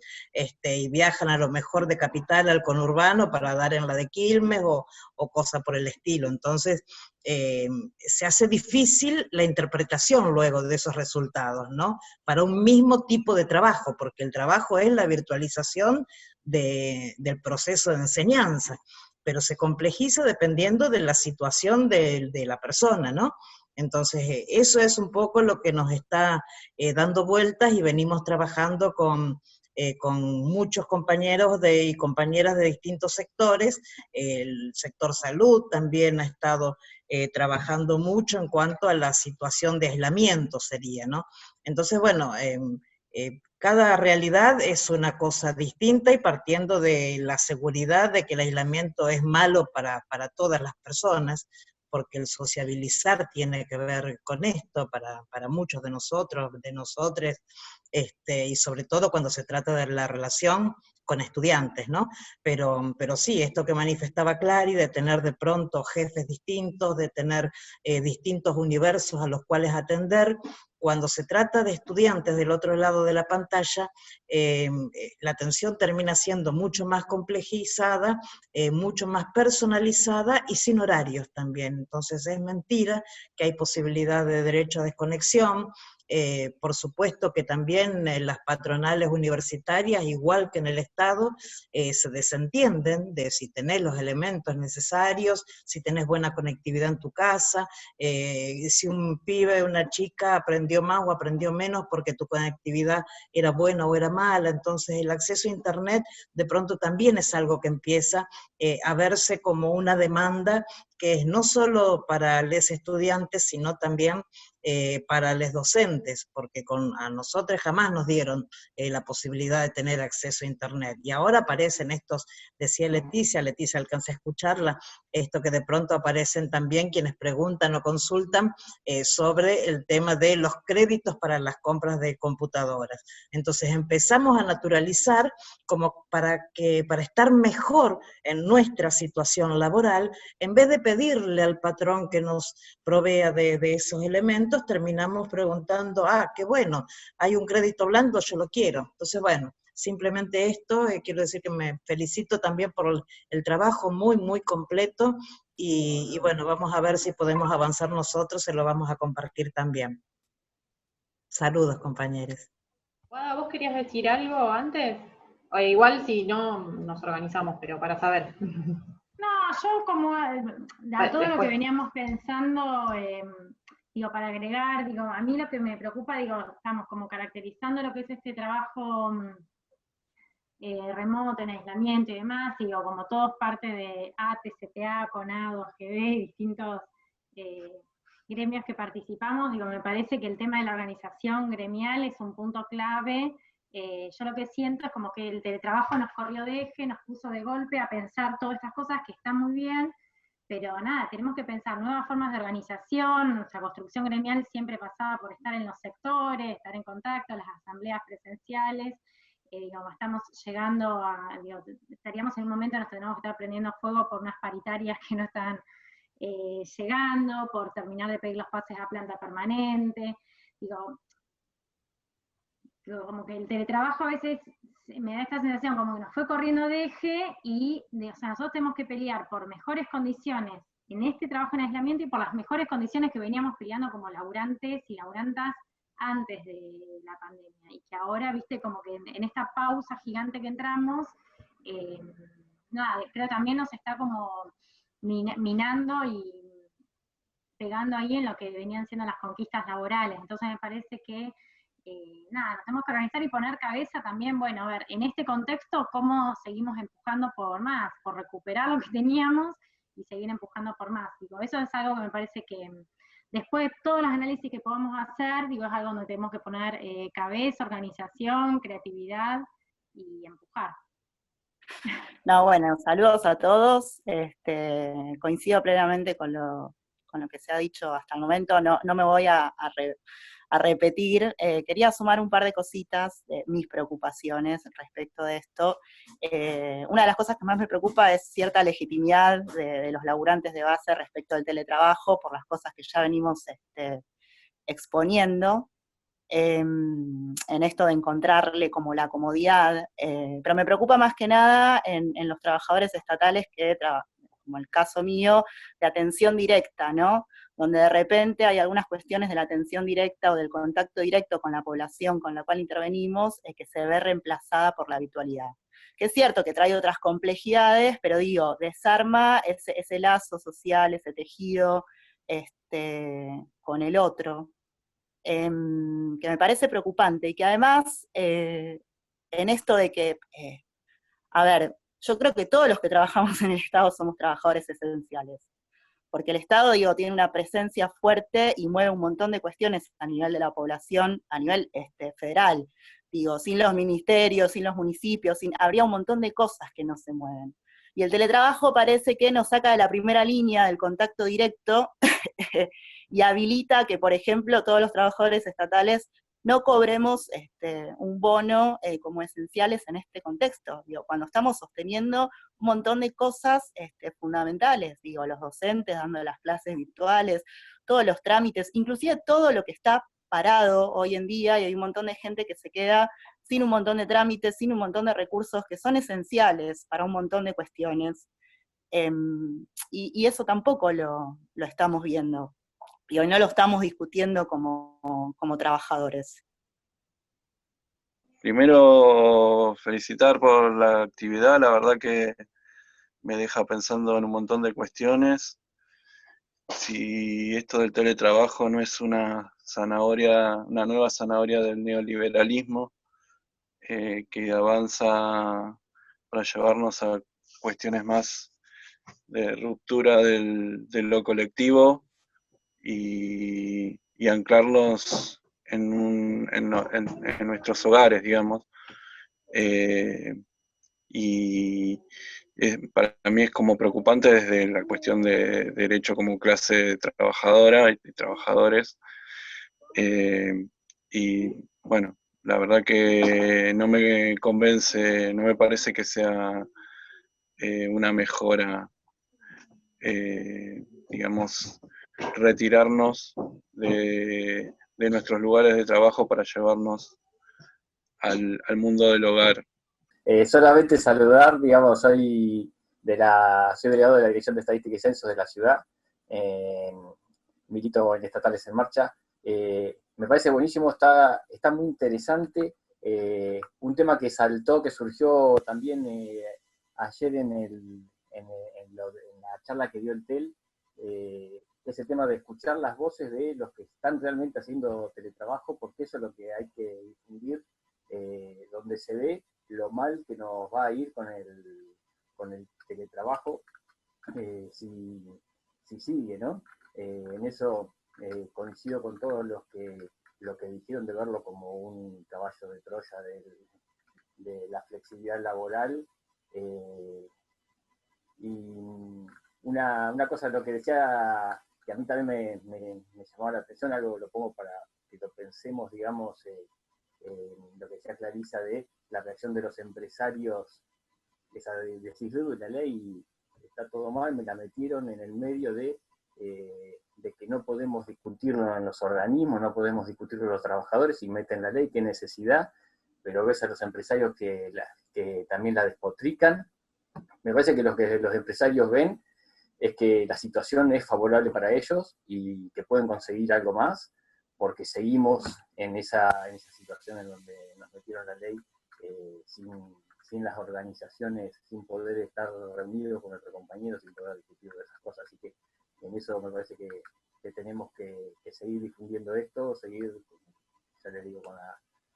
y viajan a lo mejor de Capital al conurbano para dar en la de Quilmes o cosa por el estilo. Entonces, se hace difícil la interpretación luego de esos resultados, ¿no? Para un mismo tipo de trabajo, porque el trabajo es la virtualización del proceso de enseñanza, pero se complejiza dependiendo de la situación de la persona, ¿no? Entonces, eso es un poco lo que nos está dando vueltas, y venimos trabajando con muchos compañeros y compañeras de distintos sectores. El sector salud también ha estado trabajando mucho en cuanto a la situación de aislamiento, sería, ¿no? Entonces, bueno, cada realidad es una cosa distinta, y partiendo de la seguridad de que el aislamiento es malo para todas las personas, porque el sociabilizar tiene que ver con esto para muchos de nosotros, de nosotres, y sobre todo cuando se trata de la relación con estudiantes, ¿no? Pero sí, esto que manifestaba Clary, de tener de pronto jefes distintos, de tener distintos universos a los cuales atender. Cuando se trata de estudiantes del otro lado de la pantalla, la atención termina siendo mucho más complejizada, mucho más personalizada y sin horarios también. Entonces es mentira que hay posibilidad de derecho a desconexión. Por supuesto que también las patronales universitarias, igual que en el Estado, se desentienden de si tenés los elementos necesarios, si tenés buena conectividad en tu casa, si un pibe, una chica aprendió más o aprendió menos porque tu conectividad era buena o era mala. Entonces el acceso a Internet de pronto también es algo que empieza a verse como una demanda, que es no solo para los estudiantes, sino también para los docentes, porque a nosotros jamás nos dieron la posibilidad de tener acceso a Internet. Y ahora aparecen estos, decía Leticia alcancé a escucharla, esto que de pronto aparecen también quienes preguntan o consultan sobre el tema de los créditos para las compras de computadoras. Entonces empezamos a naturalizar como para estar mejor en nuestra situación laboral, en vez de pedirle al patrón que nos provea de esos elementos, terminamos preguntando, qué bueno, hay un crédito blando, yo lo quiero. Entonces, bueno, simplemente esto, quiero decir que me felicito también por el trabajo muy, muy completo, y bueno, vamos a ver si podemos avanzar nosotros, se lo vamos a compartir también. Saludos, compañeros. ¿Vos querías decir algo antes? O igual si no, nos organizamos, pero para saber. No, yo como a todo lo que veníamos pensando, digo, para agregar, digo, a mí lo que me preocupa, digo, estamos como caracterizando lo que es este trabajo remoto, en aislamiento y demás, digo, como todos parte de ATE, CTA, CONADO, AGB, distintos gremios que participamos, digo, me parece que el tema de la organización gremial es un punto clave. Yo lo que siento es como que el teletrabajo nos corrió de eje, nos puso de golpe a pensar todas estas cosas que están muy bien, pero nada, tenemos que pensar nuevas formas de organización. Nuestra construcción gremial siempre pasaba por estar en los sectores, estar en contacto, las asambleas presenciales. Digamos, estamos llegando a, digo, estaríamos en un momento en el que tenemos que estar prendiendo fuego por unas paritarias que no están llegando, por terminar de pedir los pases a planta permanente. Digo, como que el teletrabajo a veces me da esta sensación como que nos fue corriendo de eje y, o sea, nosotros tenemos que pelear por mejores condiciones en este trabajo en aislamiento y por las mejores condiciones que veníamos peleando como laburantes y laburantas antes de la pandemia, y que ahora, viste, como que en esta pausa gigante que entramos, nada, creo también nos está como minando y pegando ahí en lo que venían siendo las conquistas laborales. Entonces me parece que nada, nos tenemos que organizar y poner cabeza también, bueno, a ver, en este contexto, cómo seguimos empujando por más, por recuperar lo que teníamos y seguir empujando por más. Digo, eso es algo que me parece que después de todos los análisis que podamos hacer, digo, es algo donde tenemos que poner cabeza, organización, creatividad y empujar. No, bueno, saludos a todos. Coincido plenamente con lo que se ha dicho hasta el momento. No me voy a repetir. Quería sumar un par de cositas de mis preocupaciones respecto de esto. Una de las cosas que más me preocupa es cierta legitimidad de los laburantes de base respecto del teletrabajo, por las cosas que ya venimos exponiendo. En esto de encontrarle como la comodidad, pero me preocupa más que nada en los trabajadores estatales que como el caso mío, de atención directa, ¿no? Donde de repente hay algunas cuestiones de la atención directa o del contacto directo con la población con la cual intervenimos, que se ve reemplazada por la virtualidad. Que es cierto que trae otras complejidades, pero digo, desarma ese lazo social, ese tejido con el otro, que me parece preocupante, y que además, en esto de que, a ver, yo creo que todos los que trabajamos en el Estado somos trabajadores esenciales, porque el Estado, digo, tiene una presencia fuerte y mueve un montón de cuestiones a nivel de la población, a nivel federal. Digo, sin los ministerios, sin los municipios, habría un montón de cosas que no se mueven. Y el teletrabajo parece que nos saca de la primera línea del contacto directo y habilita que, por ejemplo, todos los trabajadores estatales no cobremos un bono como esenciales en este contexto. Digo, cuando estamos sosteniendo un montón de cosas fundamentales, digo, los docentes dando las clases virtuales, todos los trámites, inclusive todo lo que está parado hoy en día, y hay un montón de gente que se queda sin un montón de trámites, sin un montón de recursos que son esenciales para un montón de cuestiones. Y eso tampoco lo estamos viendo. Y hoy no lo estamos discutiendo como trabajadores. Primero, felicitar por la actividad, la verdad que me deja pensando en un montón de cuestiones. Si esto del teletrabajo no es una nueva zanahoria del neoliberalismo, que avanza para llevarnos a cuestiones más de ruptura de lo colectivo y anclarlos en nuestros hogares, digamos. Y para mí es como preocupante desde la cuestión de derecho como clase trabajadora y trabajadores. Y bueno, la verdad que no me convence, no me parece que sea una mejora, digamos, retirarnos de nuestros lugares de trabajo para llevarnos al mundo del hogar. Solamente saludar, digamos, soy delegado de la Dirección de Estadística y Censos de la ciudad, milito en Estatales en Marcha. Me parece buenísimo, está muy interesante. Un tema que surgió también ayer en la charla que dio el TEL, es el tema de escuchar las voces de los que están realmente haciendo teletrabajo, porque eso es lo que hay que difundir, donde se ve lo mal que nos va a ir con el teletrabajo si sigue, ¿no? En eso coincido con todos los que dijeron de verlo como un caballo de Troya de la flexibilidad laboral. Y una cosa, lo que decía, que a mí también me llamó la atención, algo lo pongo para que lo pensemos, digamos, lo que decía Clarisa de la reacción de los empresarios, esa de decir, la ley está todo mal, me la metieron en el medio de que no podemos discutirlo en los organismos, no podemos discutirlo los trabajadores, y meten la ley, qué necesidad, pero ves a los empresarios que también la despotrican. Me parece que lo que los empresarios ven es que la situación es favorable para ellos y que pueden conseguir algo más, porque seguimos en esa situación en donde nos metieron la ley sin las organizaciones, sin poder estar reunidos con nuestros compañeros, sin poder discutir de esas cosas. Así que en eso me parece que tenemos que seguir difundiendo esto, seguir, ya les digo,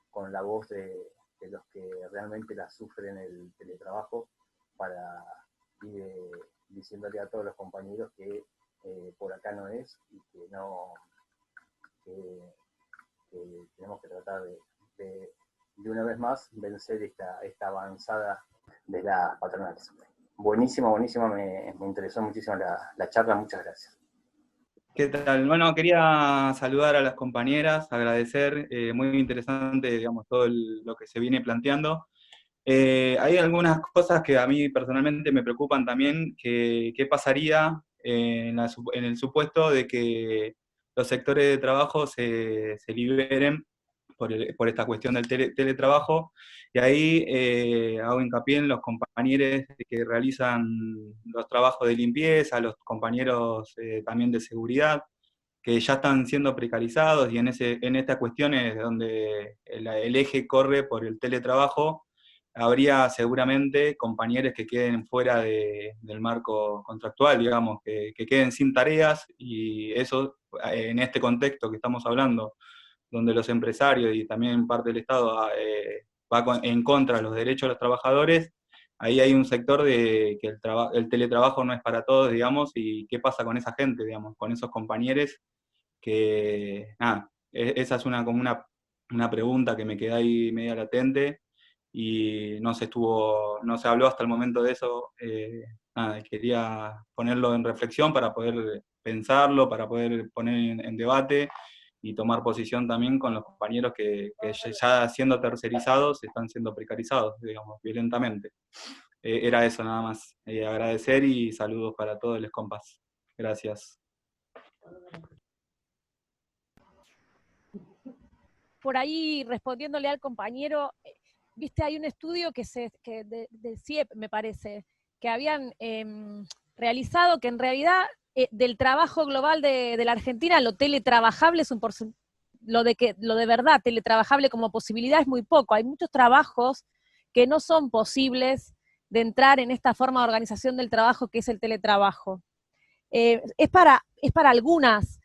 con la voz de los que realmente la sufren el teletrabajo, para ir diciéndole a todos los compañeros que por acá no es, y que tenemos que tratar de una vez más vencer esta avanzada de las patronales. Buenísima, me interesó muchísimo la charla, muchas gracias. ¿Qué tal? Bueno, quería saludar a las compañeras, agradecer, muy interesante, digamos, todo lo que se viene planteando. Hay algunas cosas que a mí personalmente me preocupan también, qué pasaría en el supuesto de que los sectores de trabajo se liberen por esta cuestión del teletrabajo, y ahí hago hincapié en los compañeros que realizan los trabajos de limpieza, los compañeros también de seguridad, que ya están siendo precarizados, y en estas cuestiones donde el eje corre por el teletrabajo, habría seguramente compañeros que queden fuera del marco contractual, digamos, que queden sin tareas, y eso en este contexto que estamos hablando, donde los empresarios y también parte del Estado va en contra de los derechos de los trabajadores, ahí hay un sector de que el teletrabajo no es para todos, digamos, y qué pasa con esa gente, digamos, con esos compañeros que, nada, esa es como una pregunta que me queda ahí media latente, y no se habló hasta el momento de eso. Nada, quería ponerlo en reflexión para poder pensarlo, para poder poner en debate y tomar posición también con los compañeros que ya siendo tercerizados están siendo precarizados, digamos, violentamente. Era eso nada más. Agradecer y saludos para todos los compas. Gracias. Por ahí, respondiéndole al compañero, viste, hay un estudio del CIEP, me parece, que habían realizado que en realidad del trabajo global de la Argentina, lo teletrabajable es un porcentaje, lo de verdad teletrabajable como posibilidad es muy poco. Hay muchos trabajos que no son posibles de entrar en esta forma de organización del trabajo que es el teletrabajo. Es para algunas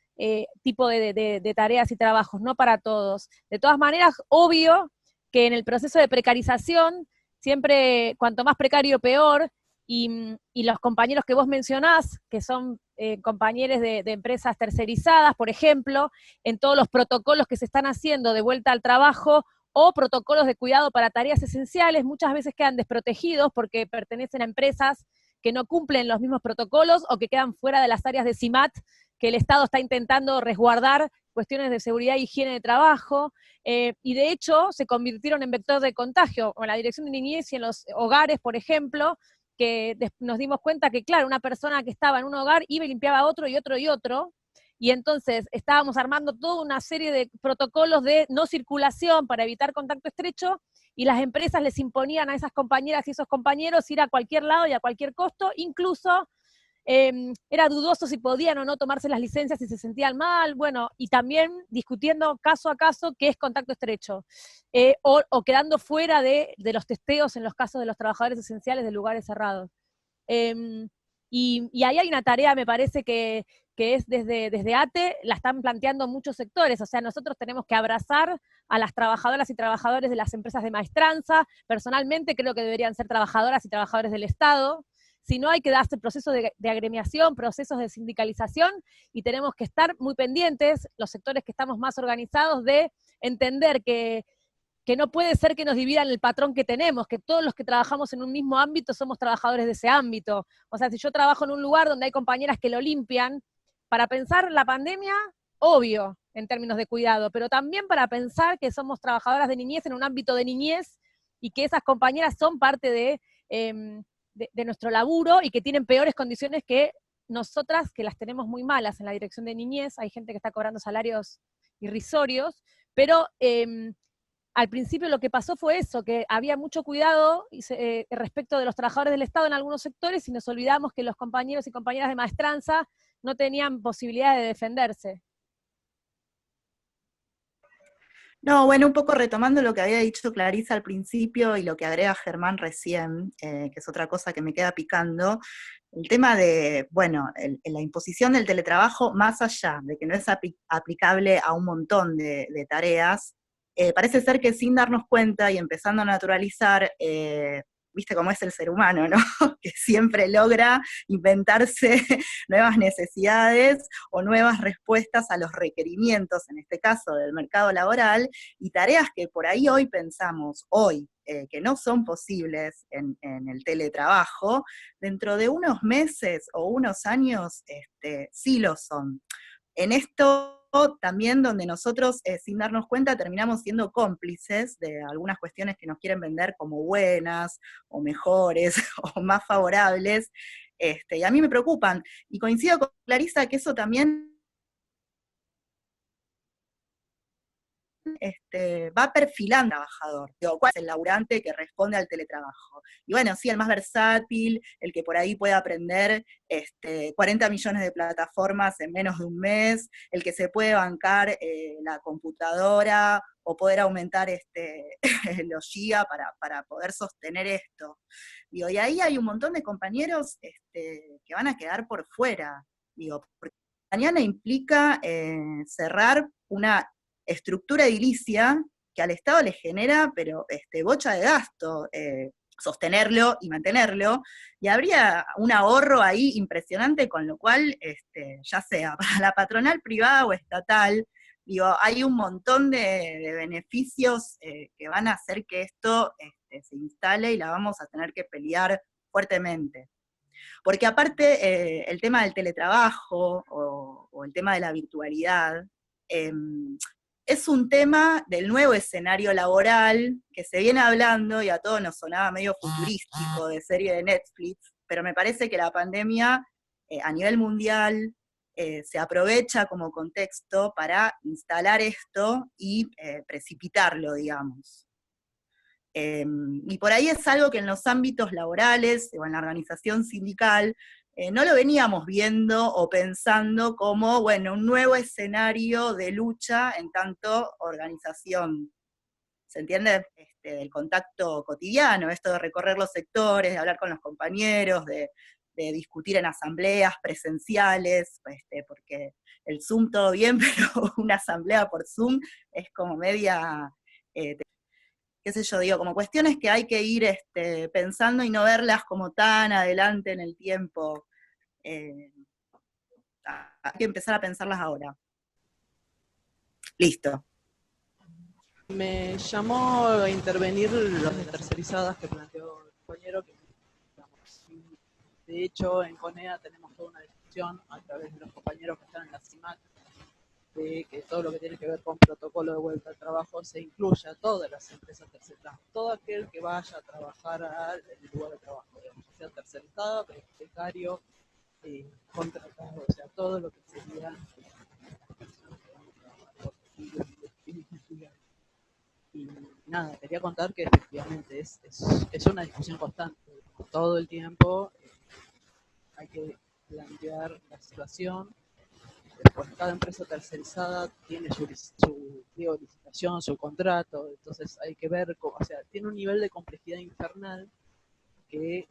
tipos de tareas y trabajos, no para todos. De todas maneras, obvio que en el proceso de precarización, siempre cuanto más precario peor, y los compañeros que vos mencionás, que son compañeros de empresas tercerizadas, por ejemplo, en todos los protocolos que se están haciendo de vuelta al trabajo, o protocolos de cuidado para tareas esenciales, muchas veces quedan desprotegidos porque pertenecen a empresas que no cumplen los mismos protocolos o que quedan fuera de las áreas de CIMAT que el Estado está intentando resguardar cuestiones de seguridad e higiene de trabajo, y de hecho se convirtieron en vector de contagio, en la Dirección de Niñez y en los hogares, por ejemplo, que nos dimos cuenta que, claro, una persona que estaba en un hogar iba y limpiaba otro y otro y otro, y entonces estábamos armando toda una serie de protocolos de no circulación para evitar contacto estrecho, y las empresas les imponían a esas compañeras y esos compañeros ir a cualquier lado y a cualquier costo, incluso era dudoso si podían o no tomarse las licencias si se sentían mal, bueno, y también discutiendo caso a caso qué es contacto estrecho, o quedando fuera de los testeos en los casos de los trabajadores esenciales de lugares cerrados. Y ahí hay una tarea, me parece, que es desde ATE, la están planteando muchos sectores. O sea, nosotros tenemos que abrazar a las trabajadoras y trabajadores de las empresas de maestranza. Personalmente creo que deberían ser trabajadoras y trabajadores del Estado. Si no, hay que darse procesos de agremiación, procesos de sindicalización, y tenemos que estar muy pendientes, los sectores que estamos más organizados, de entender que no puede ser que nos dividan el patrón que tenemos, que todos los que trabajamos en un mismo ámbito somos trabajadores de ese ámbito. O sea, si yo trabajo en un lugar donde hay compañeras que lo limpian, para pensar la pandemia, obvio, en términos de cuidado, pero también para pensar que somos trabajadoras de niñez en un ámbito de niñez, y que esas compañeras son parte de nuestro laburo, y que tienen peores condiciones que nosotras, que las tenemos muy malas en la dirección de niñez. Hay gente que está cobrando salarios irrisorios, pero al principio lo que pasó fue eso, que había mucho cuidado respecto de los trabajadores del Estado en algunos sectores, y nos olvidamos que los compañeros y compañeras de maestranza no tenían posibilidad de defenderse. No, bueno, un poco retomando lo que había dicho Clarisa al principio y lo que agrega Germán recién, que es otra cosa que me queda picando, el tema de, bueno, la imposición del teletrabajo, más allá de que no es aplicable a un montón de tareas, parece ser que sin darnos cuenta y empezando a naturalizar, viste cómo es el ser humano, ¿no? Que siempre logra inventarse nuevas necesidades o nuevas respuestas a los requerimientos, en este caso del mercado laboral, y tareas que por ahí hoy pensamos, que no son posibles en el teletrabajo, dentro de unos meses o unos años sí lo son. En esto también donde nosotros, sin darnos cuenta, terminamos siendo cómplices de algunas cuestiones que nos quieren vender como buenas, o mejores, o más favorables, y a mí me preocupan. Y coincido con Clarisa que eso también va perfilando al trabajador. Digo, ¿cuál es el laburante que responde al teletrabajo? Y bueno, sí, el más versátil, el que por ahí puede aprender 40 millones de plataformas en menos de un mes, el que se puede bancar la computadora, o poder aumentar los gigas para poder sostener esto. Digo, y ahí hay un montón de compañeros que van a quedar por fuera. Digo, porque mañana implica cerrar una estructura edilicia que al Estado le genera, pero bocha de gasto, sostenerlo y mantenerlo, y habría un ahorro ahí impresionante, con lo cual, ya sea para la patronal privada o estatal, digo, hay un montón de beneficios que van a hacer que esto se instale, y la vamos a tener que pelear fuertemente. Porque aparte, el tema del teletrabajo, o el tema de la virtualidad, es un tema del nuevo escenario laboral que se viene hablando, y a todos nos sonaba medio futurístico, de serie de Netflix, pero me parece que la pandemia a nivel mundial se aprovecha como contexto para instalar esto y precipitarlo, digamos. Y por ahí es algo que en los ámbitos laborales o en la organización sindical no lo veníamos viendo o pensando como, bueno, un nuevo escenario de lucha en tanto organización. ¿Se entiende? El contacto cotidiano, esto de recorrer los sectores, de hablar con los compañeros, de discutir en asambleas presenciales, porque el Zoom todo bien, pero una asamblea por Zoom es como media... qué sé yo, digo, como cuestiones que hay que ir pensando y no verlas como tan adelante en el tiempo. Hay que empezar a pensarlas ahora. Listo. Me llamó a intervenir los de tercerizadas que planteó el compañero, que digamos, de hecho en CONEA tenemos toda una discusión a través de los compañeros que están en la CIMAC, de que todo lo que tiene que ver con protocolo de vuelta al trabajo se incluya a todas las empresas tercerizadas, todo aquel que vaya a trabajar al lugar de trabajo, digamos, sea tercerizado, precario, contratado, o sea, todo lo que sería y nada, quería contar que efectivamente es una discusión constante, todo el tiempo hay que plantear la situación. Después, cada empresa tercerizada tiene su licitación, su contrato, entonces hay que ver cómo, o sea, tiene un nivel de complejidad infernal que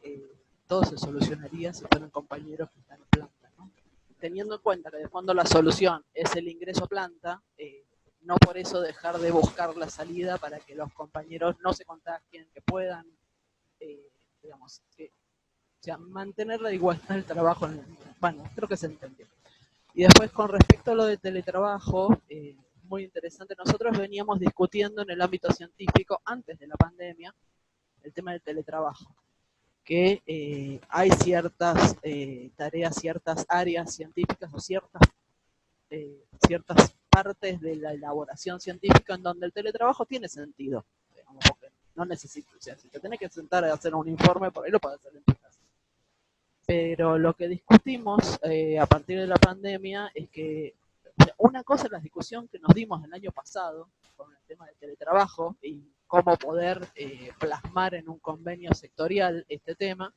todo se solucionaría si fueran compañeros que están en planta, ¿no? Teniendo en cuenta que de fondo la solución es el ingreso a planta, no por eso dejar de buscar la salida para que los compañeros no se contagien, que puedan, digamos, o sea, mantener la igualdad del trabajo. Bueno, creo que se entendió. Y después, con respecto a lo de teletrabajo, muy interesante, nosotros veníamos discutiendo en el ámbito científico, antes de la pandemia, el tema del teletrabajo, que hay ciertas tareas, ciertas áreas científicas o ciertas partes de la elaboración científica en donde el teletrabajo tiene sentido, digamos, porque no necesitas, o sea, si te tenés que sentar a hacer un informe, por ahí lo puedes hacer en tu casa. Pero lo que discutimos a partir de la pandemia es que, o sea, una cosa es la discusión que nos dimos el año pasado con el tema del teletrabajo y cómo poder plasmar en un convenio sectorial este tema,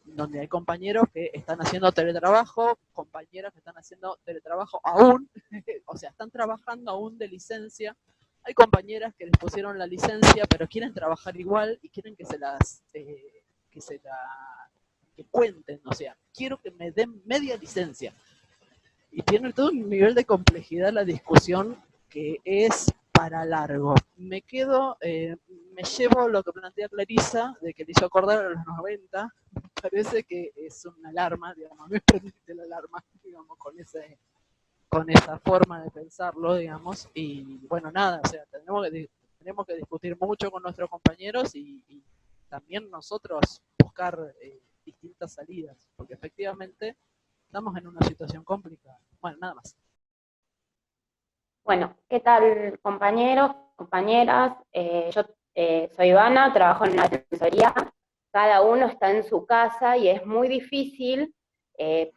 donde hay compañeros que están haciendo teletrabajo, compañeras que están haciendo teletrabajo aún, o sea, están trabajando aún de licencia. Hay compañeras que les pusieron la licencia, pero quieren trabajar igual y quieren que que cuenten, o sea, quiero que me den media licencia. Y tiene todo un nivel de complejidad la discusión que es para largo. Me llevo lo que plantea Clarisa, de que le hizo acordar a los 90, me parece que es una alarma, digamos, me prendiste la alarma, digamos, con esa forma de pensarlo, digamos, y bueno, nada, o sea, tenemos que discutir mucho con nuestros compañeros y también nosotros buscar distintas salidas, porque efectivamente estamos en una situación complicada. Bueno, nada más. Bueno, ¿qué tal, compañeros, compañeras? Yo soy Ivana, trabajo en la defensoría. Cada uno está en su casa y es muy difícil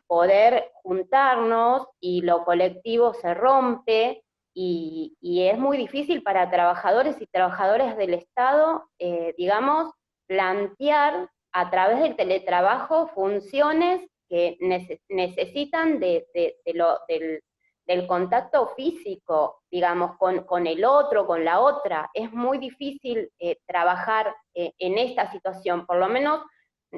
poder juntarnos y lo colectivo se rompe y es muy difícil para trabajadores y trabajadoras del Estado, digamos, plantear a través del teletrabajo funciones que necesitan del contacto físico, digamos, con el otro, con la otra. Es muy difícil trabajar en esta situación. Por lo menos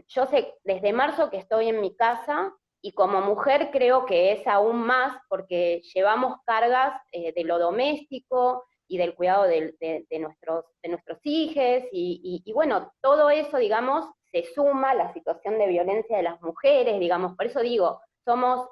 yo sé desde marzo que estoy en mi casa y como mujer creo que es aún más porque llevamos cargas de lo doméstico y del cuidado de nuestros hijos y bueno, todo eso, digamos, se suma a la situación de violencia de las mujeres, digamos, por eso digo, somos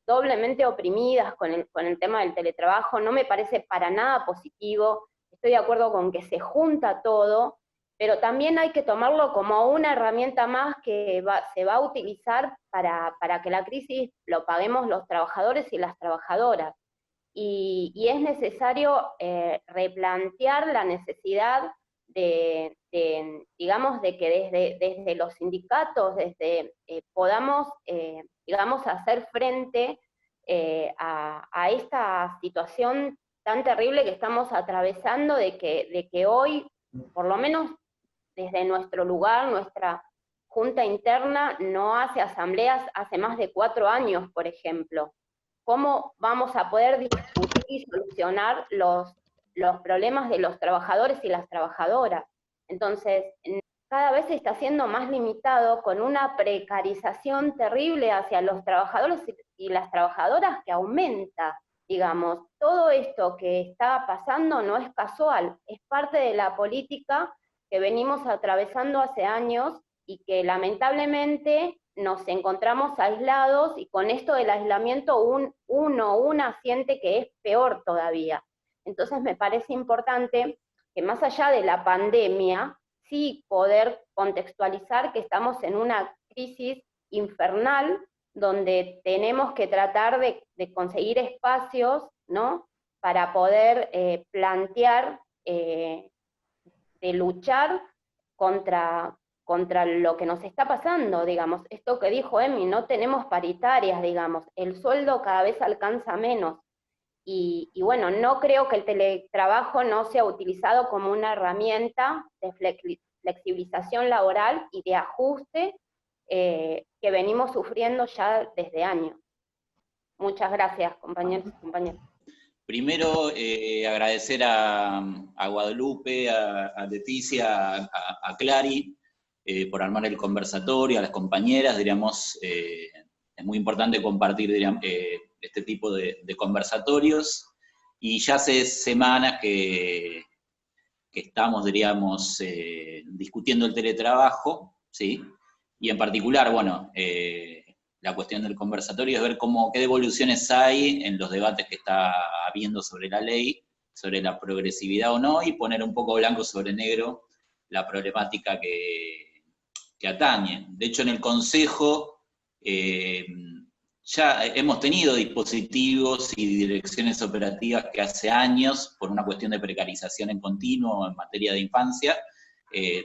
doblemente oprimidas con el tema del teletrabajo, no me parece para nada positivo, estoy de acuerdo con que se junta todo, pero también hay que tomarlo como una herramienta más que se va a utilizar para que la crisis lo paguemos los trabajadores y las trabajadoras. Y es necesario replantear la necesidad digamos, de que desde los sindicatos, podamos, digamos, hacer frente a esta situación tan terrible que estamos atravesando, de que hoy, por lo menos desde nuestro lugar, nuestra junta interna no hace asambleas hace más de 4 años, por ejemplo. ¿Cómo vamos a poder discutir y solucionar los problemas de los trabajadores y las trabajadoras? Entonces, cada vez se está siendo más limitado con una precarización terrible hacia los trabajadores y las trabajadoras que aumenta, digamos. Todo esto que está pasando no es casual, es parte de la política que venimos atravesando hace años y que lamentablemente nos encontramos aislados y con esto del aislamiento una siente que es peor todavía. Entonces me parece importante que más allá de la pandemia, sí poder contextualizar que estamos en una crisis infernal donde tenemos que tratar de conseguir espacios, ¿no?, para poder plantear, de luchar contra lo que nos está pasando, digamos. Esto que dijo Emi, no tenemos paritarias, digamos, el sueldo cada vez alcanza menos. Y bueno, no creo que el teletrabajo no sea utilizado como una herramienta de flexibilización laboral y de ajuste que venimos sufriendo ya desde años. Muchas gracias, compañeros y compañeras. Primero, agradecer a Guadalupe, a Leticia, a Clary, por armar el conversatorio, a las compañeras, diríamos, es muy importante compartir este tipo de conversatorios, y ya hace semanas que estamos, diríamos, discutiendo el teletrabajo, ¿sí? Y en particular, bueno, la cuestión del conversatorio es ver qué devoluciones hay en los debates que está habiendo sobre la ley, sobre la progresividad o no, y poner un poco blanco sobre negro la problemática que atañe. De hecho, en el Consejo ya hemos tenido dispositivos y direcciones operativas que hace años, por una cuestión de precarización en continuo en materia de infancia,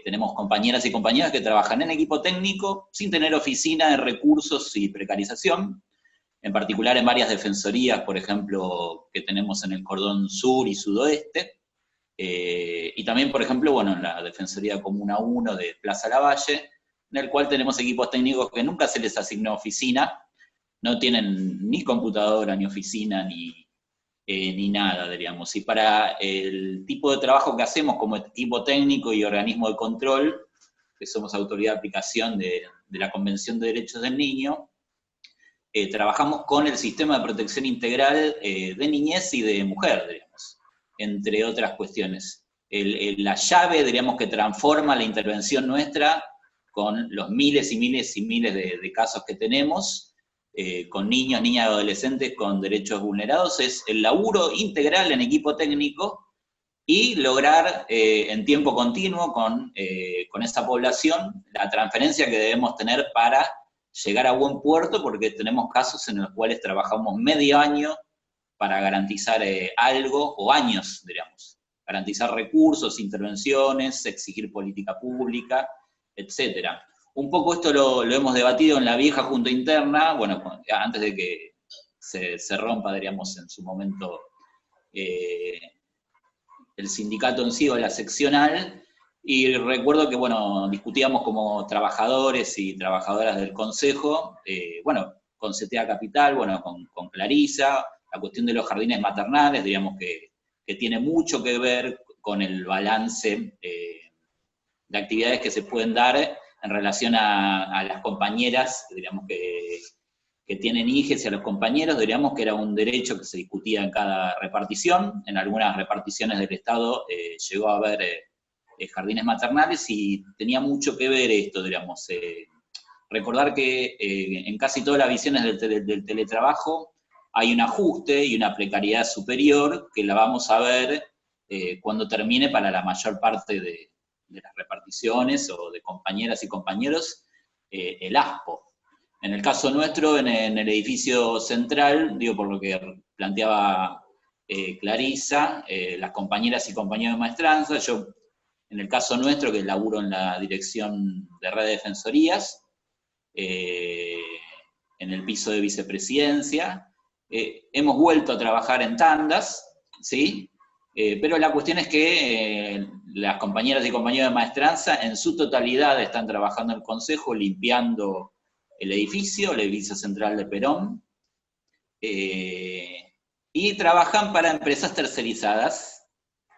tenemos compañeras y compañeros que trabajan en equipo técnico sin tener oficina de recursos y precarización, en particular en varias defensorías, por ejemplo, que tenemos en el cordón sur y sudoeste, y también, por ejemplo, bueno, en la Defensoría Comuna 1 de Plaza Lavalle, en el cual tenemos equipos técnicos que nunca se les asignó oficina, no tienen ni computadora, ni oficina, ni nada, diríamos. Y para el tipo de trabajo que hacemos como equipo técnico y organismo de control, que somos autoridad de aplicación de la Convención de Derechos del Niño, trabajamos con el sistema de protección integral de niñez y de mujer, diríamos, entre otras cuestiones. La llave, diríamos, que transforma la intervención nuestra con los miles y miles y miles de casos que tenemos, con niños, niñas y adolescentes con derechos vulnerados, es el laburo integral en equipo técnico y lograr en tiempo continuo con esa población la transferencia que debemos tener para llegar a buen puerto, porque tenemos casos en los cuales trabajamos medio año para garantizar algo, o años, diríamos, garantizar recursos, intervenciones, exigir política pública, etcétera. Un poco esto lo hemos debatido en la vieja Junta Interna, bueno, antes de que se rompa, diríamos, en su momento el sindicato en sí o la seccional, y recuerdo que, bueno, discutíamos como trabajadores y trabajadoras del Consejo, bueno, con CTA Capital, bueno, con Clarisa, la cuestión de los jardines maternales, digamos que tiene mucho que ver con el balance de actividades que se pueden dar en relación a las compañeras, digamos, que tienen hijes, y a los compañeros, diríamos que era un derecho que se discutía en cada repartición. En algunas reparticiones del Estado llegó a haber jardines maternales, y tenía mucho que ver esto, digamos. Recordar que en casi todas las visiones del teletrabajo hay un ajuste y una precariedad superior que la vamos a ver cuando termine para la mayor parte de las reparticiones o de compañeras y compañeros, el ASPO. En el caso nuestro, en el edificio central, digo por lo que planteaba Clarisa, las compañeras y compañeros de maestranza, yo en el caso nuestro, que laburo en la dirección de red de defensorías, en el piso de vicepresidencia, hemos vuelto a trabajar en tandas, ¿sí? Pero la cuestión es que las compañeras y compañeros de maestranza en su totalidad están trabajando en el Consejo, limpiando el edificio central de Perón, y trabajan para empresas tercerizadas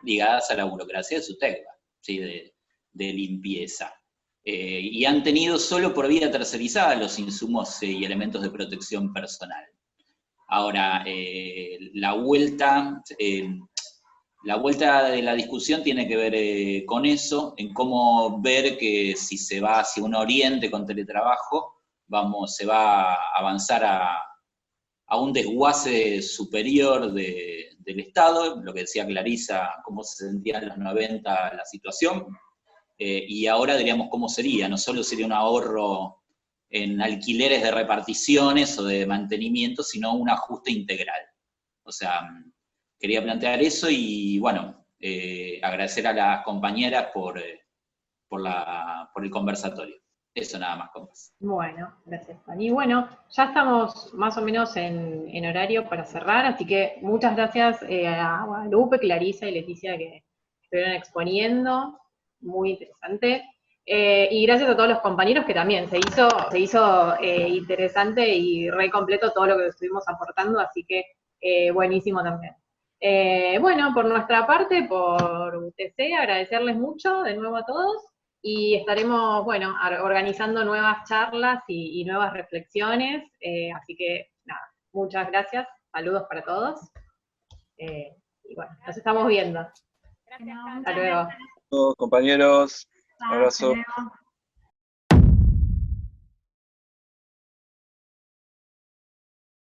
ligadas a la burocracia de SUTECBA, ¿sí? de limpieza. Y han tenido solo por vía tercerizada los insumos y elementos de protección personal. Ahora, la vuelta de la discusión tiene que ver con eso, en cómo ver que si se va hacia un oriente con teletrabajo, se va a avanzar a un desguace superior del Estado, lo que decía Clarisa, cómo se sentía en los 90 la situación, y ahora diríamos cómo sería, no solo sería un ahorro en alquileres de reparticiones o de mantenimiento, sino un ajuste integral. O sea, quería plantear eso y, bueno, agradecer a las compañeras por el conversatorio. Eso nada más, compas. Bueno, gracias, Juan. Y bueno, ya estamos más o menos en horario para cerrar, así que muchas gracias a Guadalupe, Clarisa y Leticia que estuvieron exponiendo, muy interesante. Y gracias a todos los compañeros que también se hizo interesante y re completo todo lo que estuvimos aportando, así que buenísimo también. Bueno, por nuestra parte, por UTC, agradecerles mucho de nuevo a todos. y estaremos, bueno, organizando nuevas charlas y nuevas reflexiones, así que nada, muchas gracias, saludos para todos, y bueno, nos estamos viendo. Gracias, Hasta luego. Todos, compañeros, abrazo. Hasta luego.